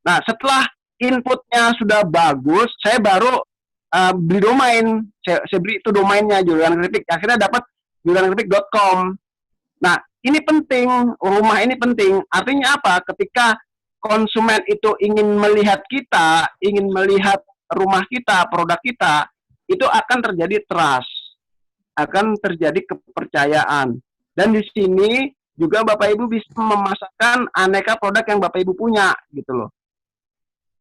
Nah, setelah inputnya sudah bagus, saya baru beli domain. Saya beli itu domainnya juragankripik. Akhirnya dapat juragankripik.com. Nah, ini penting, rumah ini penting. Artinya apa? Ketika konsumen itu ingin melihat kita, ingin melihat rumah kita, produk kita, itu akan terjadi trust, akan terjadi kepercayaan. Dan di sini juga Bapak Ibu bisa memasarkan aneka produk yang Bapak Ibu punya gitu loh.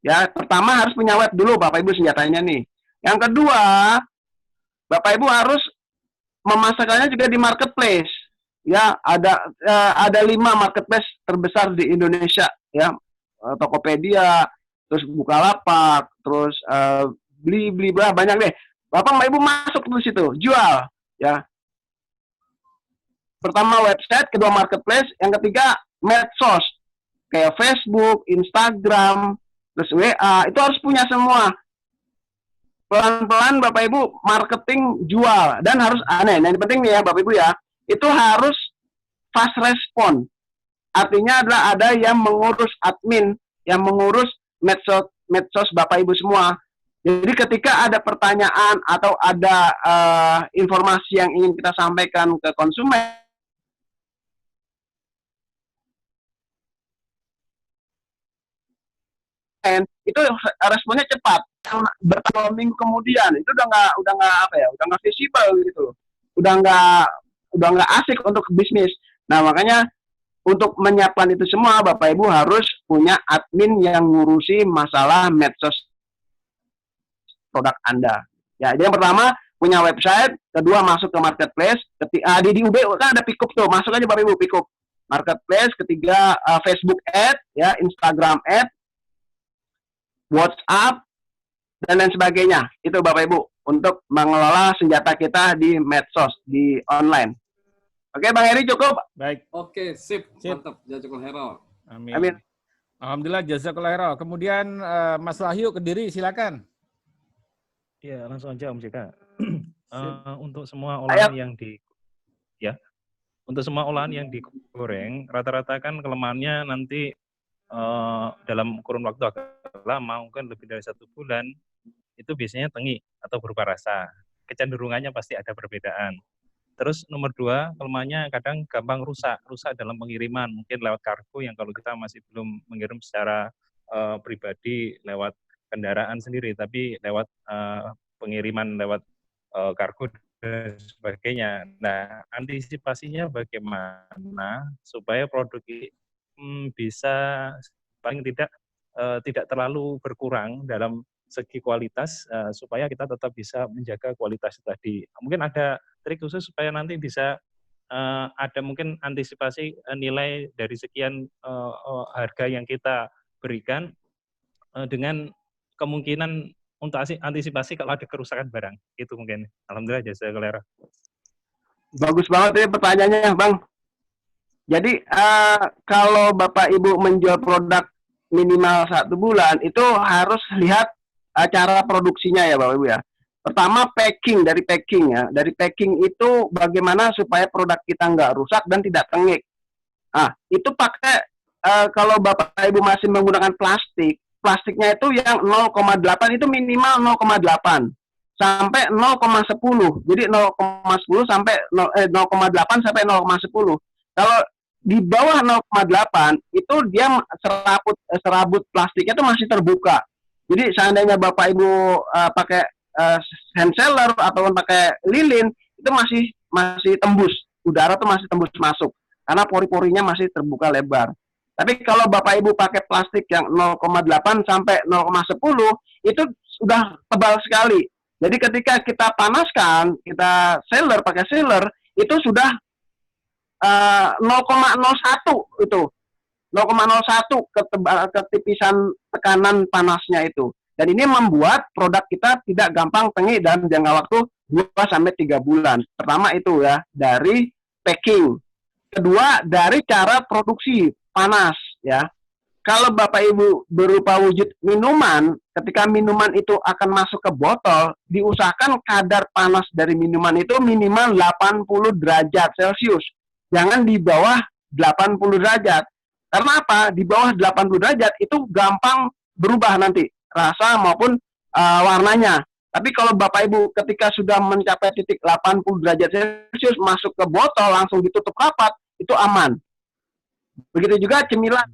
Ya, pertama harus punya web dulu Bapak Ibu senjatanya nih. Yang kedua, Bapak Ibu harus memasarkannya juga di marketplace. Ya, ada 5 marketplace terbesar di Indonesia ya. Tokopedia, terus Bukalapak, terus Blibli, banyak deh. Bapak Ibu masuk di situ, jual ya. Pertama website, kedua marketplace, yang ketiga medsos kayak Facebook, Instagram, terus WA, itu harus punya semua. Pelan-pelan Bapak Ibu marketing jual dan harus aneh. Yang penting nih ya Bapak Ibu ya, itu harus fast respon. Artinya adalah ada yang mengurus admin, yang mengurus medsos Bapak Ibu semua. Jadi ketika ada pertanyaan atau ada informasi yang ingin kita sampaikan ke konsumen, itu responnya cepat. Berapa minggu kemudian itu udah nggak visible gitu, udah nggak asik untuk bisnis. Nah makanya untuk menyiapkan itu semua Bapak Ibu harus punya admin yang ngurusi masalah medsos produk Anda. Ya, jadi yang pertama punya website, kedua masuk ke marketplace, di UB kan ada Pickup tuh, masuk aja Bapak Ibu Pickup. Marketplace, ketiga Facebook ad, ya, Instagram ad, WhatsApp dan lain sebagainya. Itu Bapak Ibu untuk mengelola senjata kita di medsos, di online. Oke, Bang Heri cukup? Baik. Oke, sip. Mantap. Jazakallahu khairan. Amin. Amin. Alhamdulillah, jazakallahu khairan. Kemudian Mas Wahyu Kediri, silakan. Ya, langsung aja Om JK. Untuk semua olahan untuk semua olahan yang digoreng, rata-rata kan kelemahannya nanti dalam kurun waktu agak lama, mungkin lebih dari 1 bulan, itu biasanya tengi atau berubah rasa. Kecenderungannya pasti ada perbedaan. Terus nomor 2, kelemahannya kadang gampang rusak dalam pengiriman, mungkin lewat kargo yang kalau kita masih belum mengirim secara pribadi lewat kendaraan sendiri, tapi lewat pengiriman lewat kargo dan sebagainya. Nah, antisipasinya bagaimana supaya produk ini bisa paling tidak terlalu berkurang dalam segi kualitas, supaya kita tetap bisa menjaga kualitas tadi. Mungkin ada trik khusus supaya nanti bisa ada mungkin antisipasi nilai dari sekian harga yang kita berikan dengan kemungkinan untuk antisipasi kalau ada kerusakan barang. Itu mungkin. Alhamdulillah, jazakallahu khairan. Bagus banget ya pertanyaannya, Bang. Jadi kalau Bapak Ibu menjual produk minimal 1 bulan, itu harus lihat cara produksinya ya Bapak Ibu ya. Pertama dari packing ya. Dari packing itu bagaimana supaya produk kita nggak rusak dan tidak tengik. Nah, itu pakai kalau Bapak Ibu masih menggunakan plastiknya itu yang 0,8 itu minimal 0,8 sampai 0,10. Jadi 0,10 sampai 0,8 sampai 0,10. Kalau di bawah 0,8 itu dia serabut plastiknya itu masih terbuka. Jadi seandainya Bapak Ibu pakai hand seller ataupun pakai lilin, itu masih tembus, udara tuh masih tembus masuk karena pori-porinya masih terbuka lebar. Tapi kalau Bapak Ibu pakai plastik yang 0,8 sampai 0,10 itu sudah tebal sekali. Jadi ketika kita panaskan, kita pakai sealer itu sudah 0,01 itu. 0,01 ketipisan tekanan panasnya itu. Dan ini membuat produk kita tidak gampang tengik dalam jangka waktu 2-3 bulan. Pertama itu ya, dari packing. Kedua, dari cara produksi panas ya. Kalau Bapak Ibu berupa wujud minuman, ketika minuman itu akan masuk ke botol, diusahakan kadar panas dari minuman itu minimal 80 derajat Celcius. Jangan di bawah 80 derajat. Karena apa? Di bawah 80 derajat itu gampang berubah nanti rasa maupun warnanya. Tapi kalau Bapak Ibu ketika sudah mencapai titik 80 derajat Celcius masuk ke botol langsung ditutup rapat, itu aman. Begitu juga cemilan.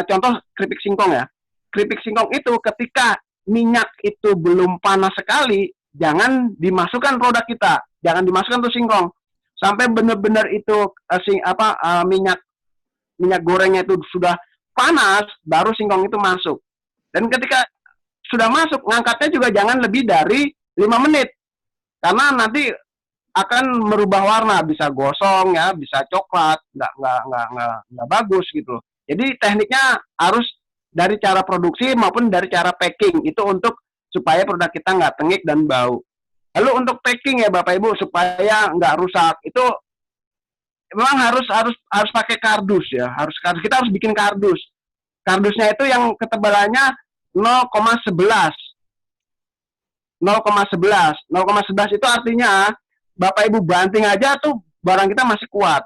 Contoh keripik singkong ya. Keripik singkong itu ketika minyak itu belum panas sekali, jangan dimasukkan produk kita. Jangan dimasukkan tuh singkong. sampai benar-benar itu minyak gorengnya itu sudah panas, baru singkong itu masuk. Dan ketika sudah masuk, ngangkatnya juga jangan lebih dari 5 menit. Karena nanti akan merubah warna, bisa gosong ya, bisa coklat, nggak bagus gitu. Jadi tekniknya harus dari cara produksi maupun dari cara packing, itu untuk supaya produk kita nggak tengik dan bau. Lalu untuk packing ya Bapak Ibu, supaya nggak rusak, itu memang harus pakai kardus ya, kita harus bikin kardus. Kardusnya itu yang ketebalannya 0,11 itu artinya Bapak Ibu banting aja tuh barang kita masih kuat.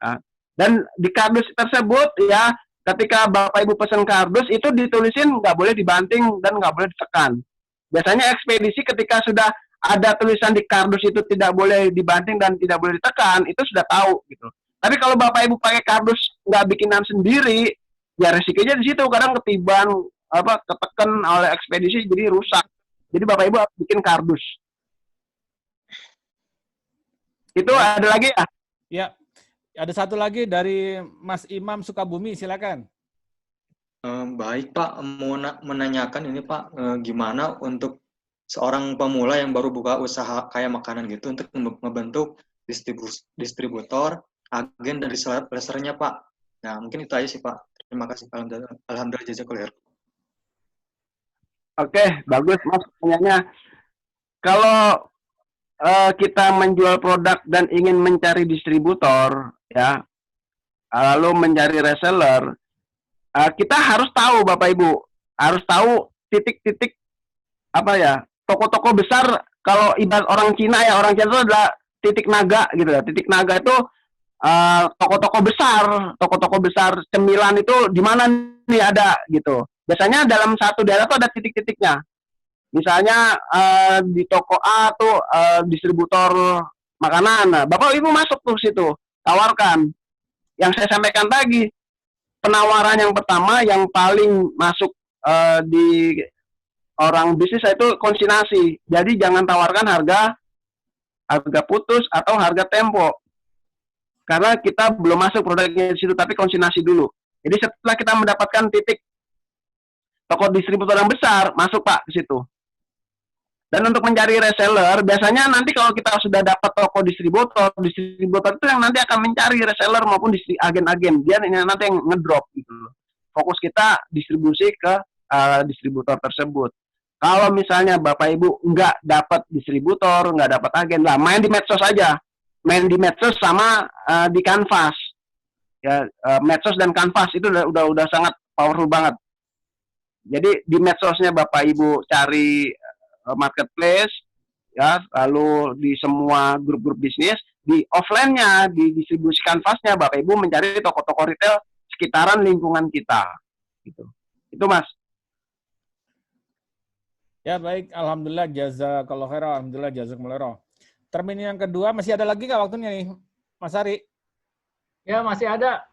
Nah, dan di kardus tersebut ya, ketika Bapak Ibu pesan kardus itu ditulisin nggak boleh dibanting dan nggak boleh ditekan. Biasanya ekspedisi ketika sudah ada tulisan di kardus itu tidak boleh dibanting dan tidak boleh ditekan, itu sudah tahu gitu. Tapi kalau Bapak Ibu pakai kardus nggak bikinan sendiri, ya resikonya di situ, kadang ketiban ketekan oleh ekspedisi jadi rusak. Jadi Bapak Ibu harus bikin kardus. Itu ada lagi ya? Ya, ada satu lagi dari Mas Imam Sukabumi, silakan. Baik Pak, mau menanyakan ini Pak, gimana untuk seorang pemula yang baru buka usaha kayak makanan gitu untuk membentuk distributor, agen dari resellernya Pak. Nah mungkin itu aja sih Pak. Terima kasih. Alhamdulillah jazakallahu khair. Oke, bagus Mas pertanyaannya. Kalau kita menjual produk dan ingin mencari distributor, ya, lalu mencari reseller, kita harus tahu Bapak Ibu, harus tahu titik-titik toko-toko besar. Kalau ibarat orang Cina ya, orang Cina itu adalah titik naga gitu ya. Titik naga itu toko-toko besar cemilan itu di mana nih ada gitu. Biasanya dalam satu daerah tuh ada titik-titiknya. Misalnya di toko A tuh distributor makanan. Nah, Bapak Ibu masuk tuh situ, tawarkan. Yang saya sampaikan tadi, penawaran yang pertama yang paling masuk di orang bisnis itu konsignasi. Jadi jangan tawarkan harga putus atau harga tempo. Karena kita belum masuk produknya di situ, tapi konsignasi dulu. Jadi setelah kita mendapatkan titik toko distributor yang besar, masuk Pak ke situ. Dan untuk mencari reseller, biasanya nanti kalau kita sudah dapat toko distributor itu yang nanti akan mencari reseller maupun agen-agen. Dia nanti yang ngedrop gitu. Fokus kita distribusi ke distributor tersebut. Kalau misalnya Bapak Ibu nggak dapat distributor, nggak dapat agen, lah main di medsos aja. Main di medsos sama di Canvas. Ya, medsos dan Canvas itu udah sangat powerful banget. Jadi di medsosnya Bapak Ibu cari marketplace, ya, lalu di semua grup-grup bisnis, di offline-nya, di distribusi Canvas-nya, Bapak Ibu mencari toko-toko retail sekitaran lingkungan kita. Gitu. Itu Mas. Ya baik, alhamdulillah jazakallahu khairan, alhamdulillah jazakumullah khairan. Termin yang kedua masih ada lagi nggak waktunya nih, Mas Ari? Ya masih ada.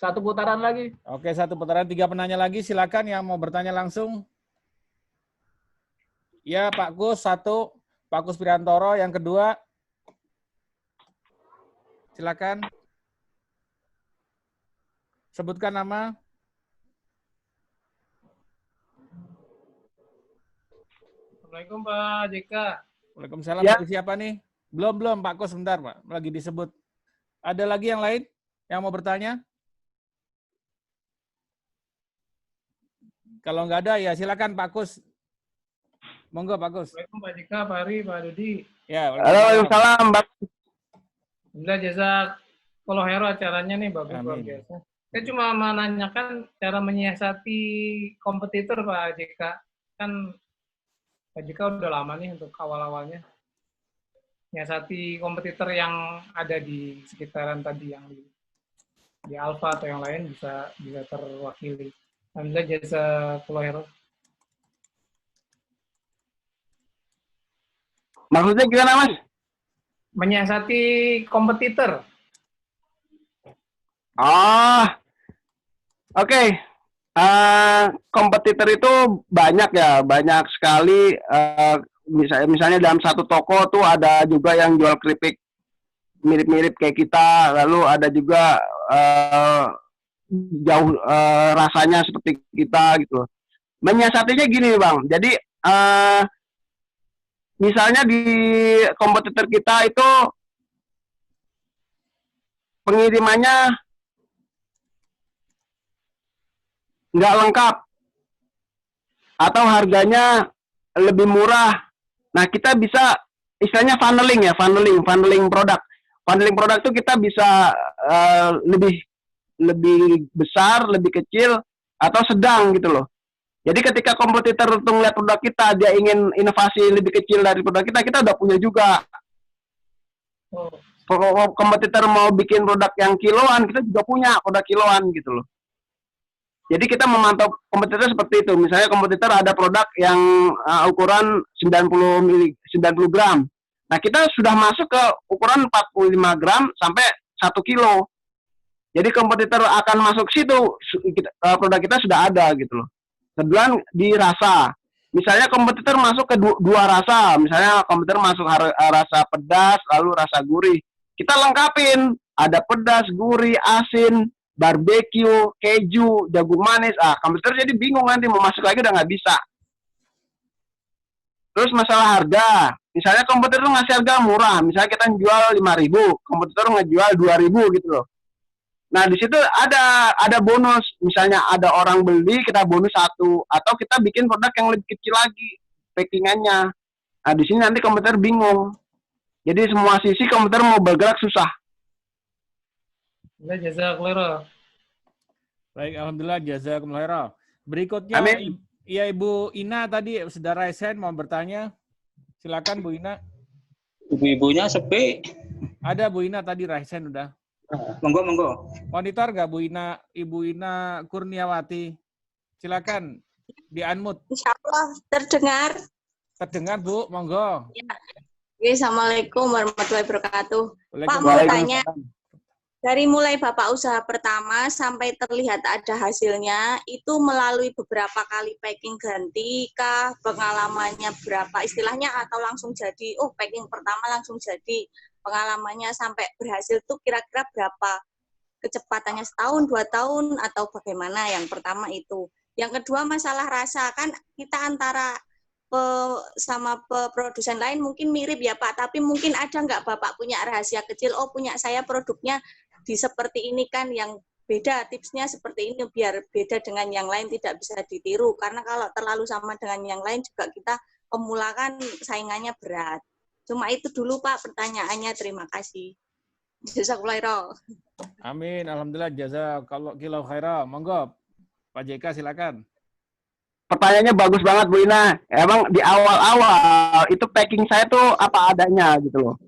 Satu putaran lagi. Oke, satu putaran, 3 penanya lagi. Silakan yang mau bertanya langsung. Ya, Pak Kus, 1. Pak Kus Pirantoro, yang kedua. Silakan. Sebutkan nama. Assalamualaikum Pak JK. Waalaikumsalam. Ya. Dari siapa nih? Belum Pak Kus, sebentar Pak. Lagi disebut. Ada lagi yang lain yang mau bertanya? Kalau nggak ada, ya silakan Pak Kus. Monggo Pak Kus. Assalamualaikum Pak JK, Pak Ari, Pak Dodi. Ya, Waalaikumsalam. Alhamdulillah jazakallahu khairan acaranya nih, bagus Amin. luar biasa. Saya cuma menanyakan cara menyiasati kompetitor Pak JK. Kan Pak JK udah lama nih untuk awal-awalnya. Menyiasati kompetitor yang ada di sekitaran tadi, yang di Alfa atau yang lain bisa terwakili. Alhamdulillah jazakallahu khairan. Maksudnya gimana Mas? Menyiasati kompetitor. Oke. Kompetitor itu banyak ya, banyak sekali. Misalnya dalam satu toko tuh ada juga yang jual keripik mirip-mirip kayak kita, lalu ada juga jauh rasanya seperti kita gitu. Menyiasatinya gini Bang, jadi misalnya di kompetitor kita itu pengirimannya nggak lengkap atau harganya lebih murah. Nah, kita bisa istilahnya funneling ya, funneling produk. Funneling produk itu kita bisa lebih besar, lebih kecil, atau sedang gitu loh. Jadi ketika kompetitor itu ngeliat produk kita, dia ingin inovasi lebih kecil dari produk kita, kita udah punya juga. Kalau kompetitor mau bikin produk yang kiloan, kita juga punya produk kiloan gitu loh. Jadi kita memantau kompetitor seperti itu. Misalnya kompetitor ada produk yang ukuran 90 gram. Nah, kita sudah masuk ke ukuran 45 gram sampai 1 kilo. Jadi kompetitor akan masuk situ, produk kita sudah ada gitu loh. Kemudian di rasa. Misalnya kompetitor masuk ke dua rasa. Misalnya kompetitor masuk rasa pedas, lalu rasa gurih. Kita lengkapin. Ada pedas, gurih, asin, barbecue, keju, jagung manis. Kompetitor jadi bingung nanti mau masuk lagi udah nggak bisa. Terus masalah harga. Misalnya kompetitor ngasih harga murah. Misalnya kita jual 5.000, kompetitor ngejual 2.000 gitu loh. Nah, di situ ada bonus. Misalnya ada orang beli, kita bonus 1. Atau kita bikin produk yang lebih kecil lagi packingannya. Nah, di sini nanti kompetitor bingung. Jadi semua sisi kompetitor mau bergerak susah. Jazakallah. Baik, alhamdulillah jazakumullah. Berikutnya, Amin. ya Ibu Ina tadi sudah raise hand mau bertanya. Silakan Bu Ina. Ibu-ibunya sepi. Ada Bu Ina tadi raise hand udah. Monggo. Monitor nggak Bu Ina, Ibu Ina Kurniawati? Silakan di unmute. Insya Allah terdengar. Terdengar Bu, monggo. Ya. Assalamualaikum warahmatullahi wabarakatuh. Pak mau Waalaikumsalam. tanya, dari mulai Bapak usaha pertama sampai terlihat ada hasilnya, itu melalui beberapa kali packing ganti kah, pengalamannya berapa istilahnya, atau langsung jadi, packing pertama langsung jadi, pengalamannya sampai berhasil tuh kira-kira berapa? Kecepatannya setahun, 2 tahun, atau bagaimana? Yang pertama itu. Yang kedua masalah rasa, kan kita antara sama produsen lain mungkin mirip ya Pak, tapi mungkin ada nggak Bapak punya rahasia kecil, punya saya produknya di seperti ini kan, yang beda tipsnya seperti ini biar beda dengan yang lain, tidak bisa ditiru, karena kalau terlalu sama dengan yang lain juga kita pemula kan saingannya berat. Cuma itu dulu Pak pertanyaannya, terima kasih. Jazakallahu. Amin, alhamdulillah jazakallahu khairan. Monggo Pak JK silakan. Pertanyaannya bagus banget Bu Ina. Emang di awal-awal itu packing saya tuh apa adanya gitu loh.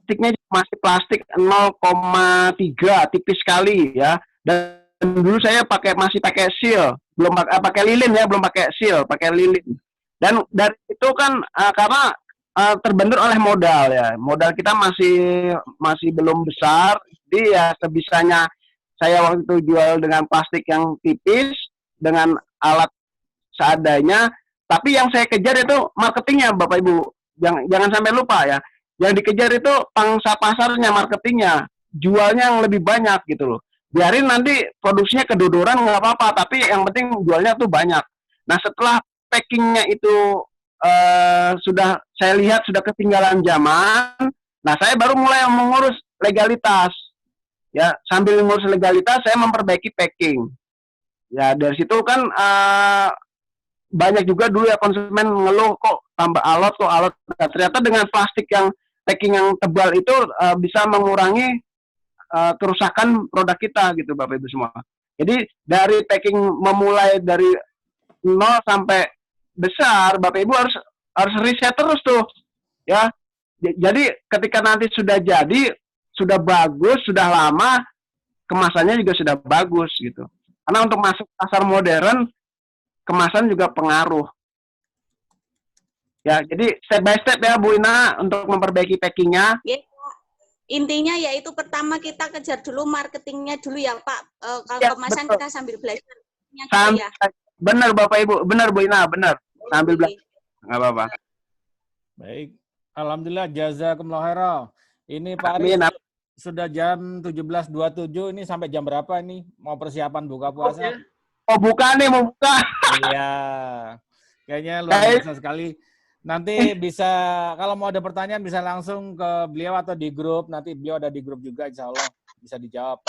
Plastiknya masih plastik 0,3, tipis sekali ya. Dan dulu saya masih pakai seal, belum pakai lilin ya, belum pakai seal, pakai lilin. Dan dari itu kan karena terbentur oleh modal ya. Modal kita masih belum besar. Jadi ya sebisanya saya waktu itu jual dengan plastik yang tipis, dengan alat seadanya. Tapi yang saya kejar itu marketingnya Bapak Ibu. Jangan sampai lupa ya. Yang dikejar itu pangsa pasarnya, marketingnya, jualnya yang lebih banyak gitu loh. Biarin nanti produksinya kedodoran nggak apa-apa, tapi yang penting jualnya tuh banyak. Nah setelah packingnya itu sudah saya lihat sudah ketinggalan zaman, nah saya baru mulai mengurus legalitas. Ya sambil mengurus legalitas saya memperbaiki packing. Ya dari situ kan banyak juga dulu ya konsumen ngeluh kok tambah alot. Nah, ternyata dengan plastik yang packing yang tebal itu bisa mengurangi kerusakan produk kita gitu Bapak Ibu semua. Jadi dari packing memulai dari 0 sampai besar, Bapak Ibu harus riset terus tuh ya. Jadi ketika nanti sudah jadi, sudah bagus, sudah lama, kemasannya juga sudah bagus gitu. Karena untuk masuk pasar modern, kemasan juga pengaruh. Ya, jadi step by step ya Bu Ina untuk memperbaiki packingnya. Ya, intinya yaitu pertama kita kejar dulu marketingnya dulu ya Pak. Kalau Ya, kemasan betul. kita sambil belajar. Sambil, Ya. benar Bapak Ibu, benar Bu Ina, benar. Sambil belajar, nggak apa-apa. Baik, alhamdulillah jazakumullah khairan. Ini Pak Amin. Aris sudah jam 17.27 ini sampai jam berapa ini? Mau persiapan buka puasa? Oh, buka nih, mau buka. Iya. Kayaknya luar biasa sekali. Nanti bisa, kalau mau ada pertanyaan bisa langsung ke beliau atau di grup. Nanti beliau ada di grup juga, insya Allah bisa dijawab.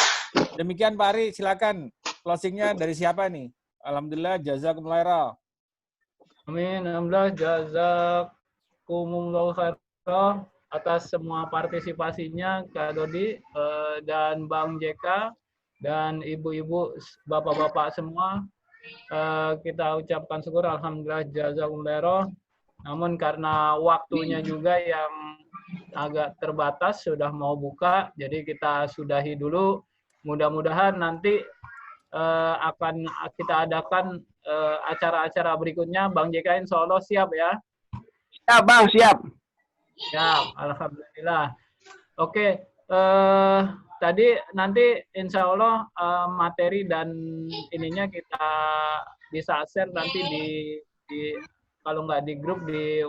Demikian Pak Ari, silakan. Closingnya dari siapa nih? Alhamdulillah, jazakumullah. Amin. Alhamdulillah, jazakumullah khairan atas semua partisipasinya Kak Dodi dan Bang JK dan ibu-ibu, bapak-bapak semua. Kita ucapkan syukur, alhamdulillah, jazakumullah. Namun karena waktunya juga yang agak terbatas, sudah mau buka, jadi kita sudahi dulu. Mudah-mudahan nanti akan kita adakan acara-acara berikutnya. Bang JK insya Allah siap ya? Siap Bang, siap. Siap, alhamdulillah. Oke, tadi nanti insya Allah materi dan ininya kita bisa share nanti di kalau nggak di grup di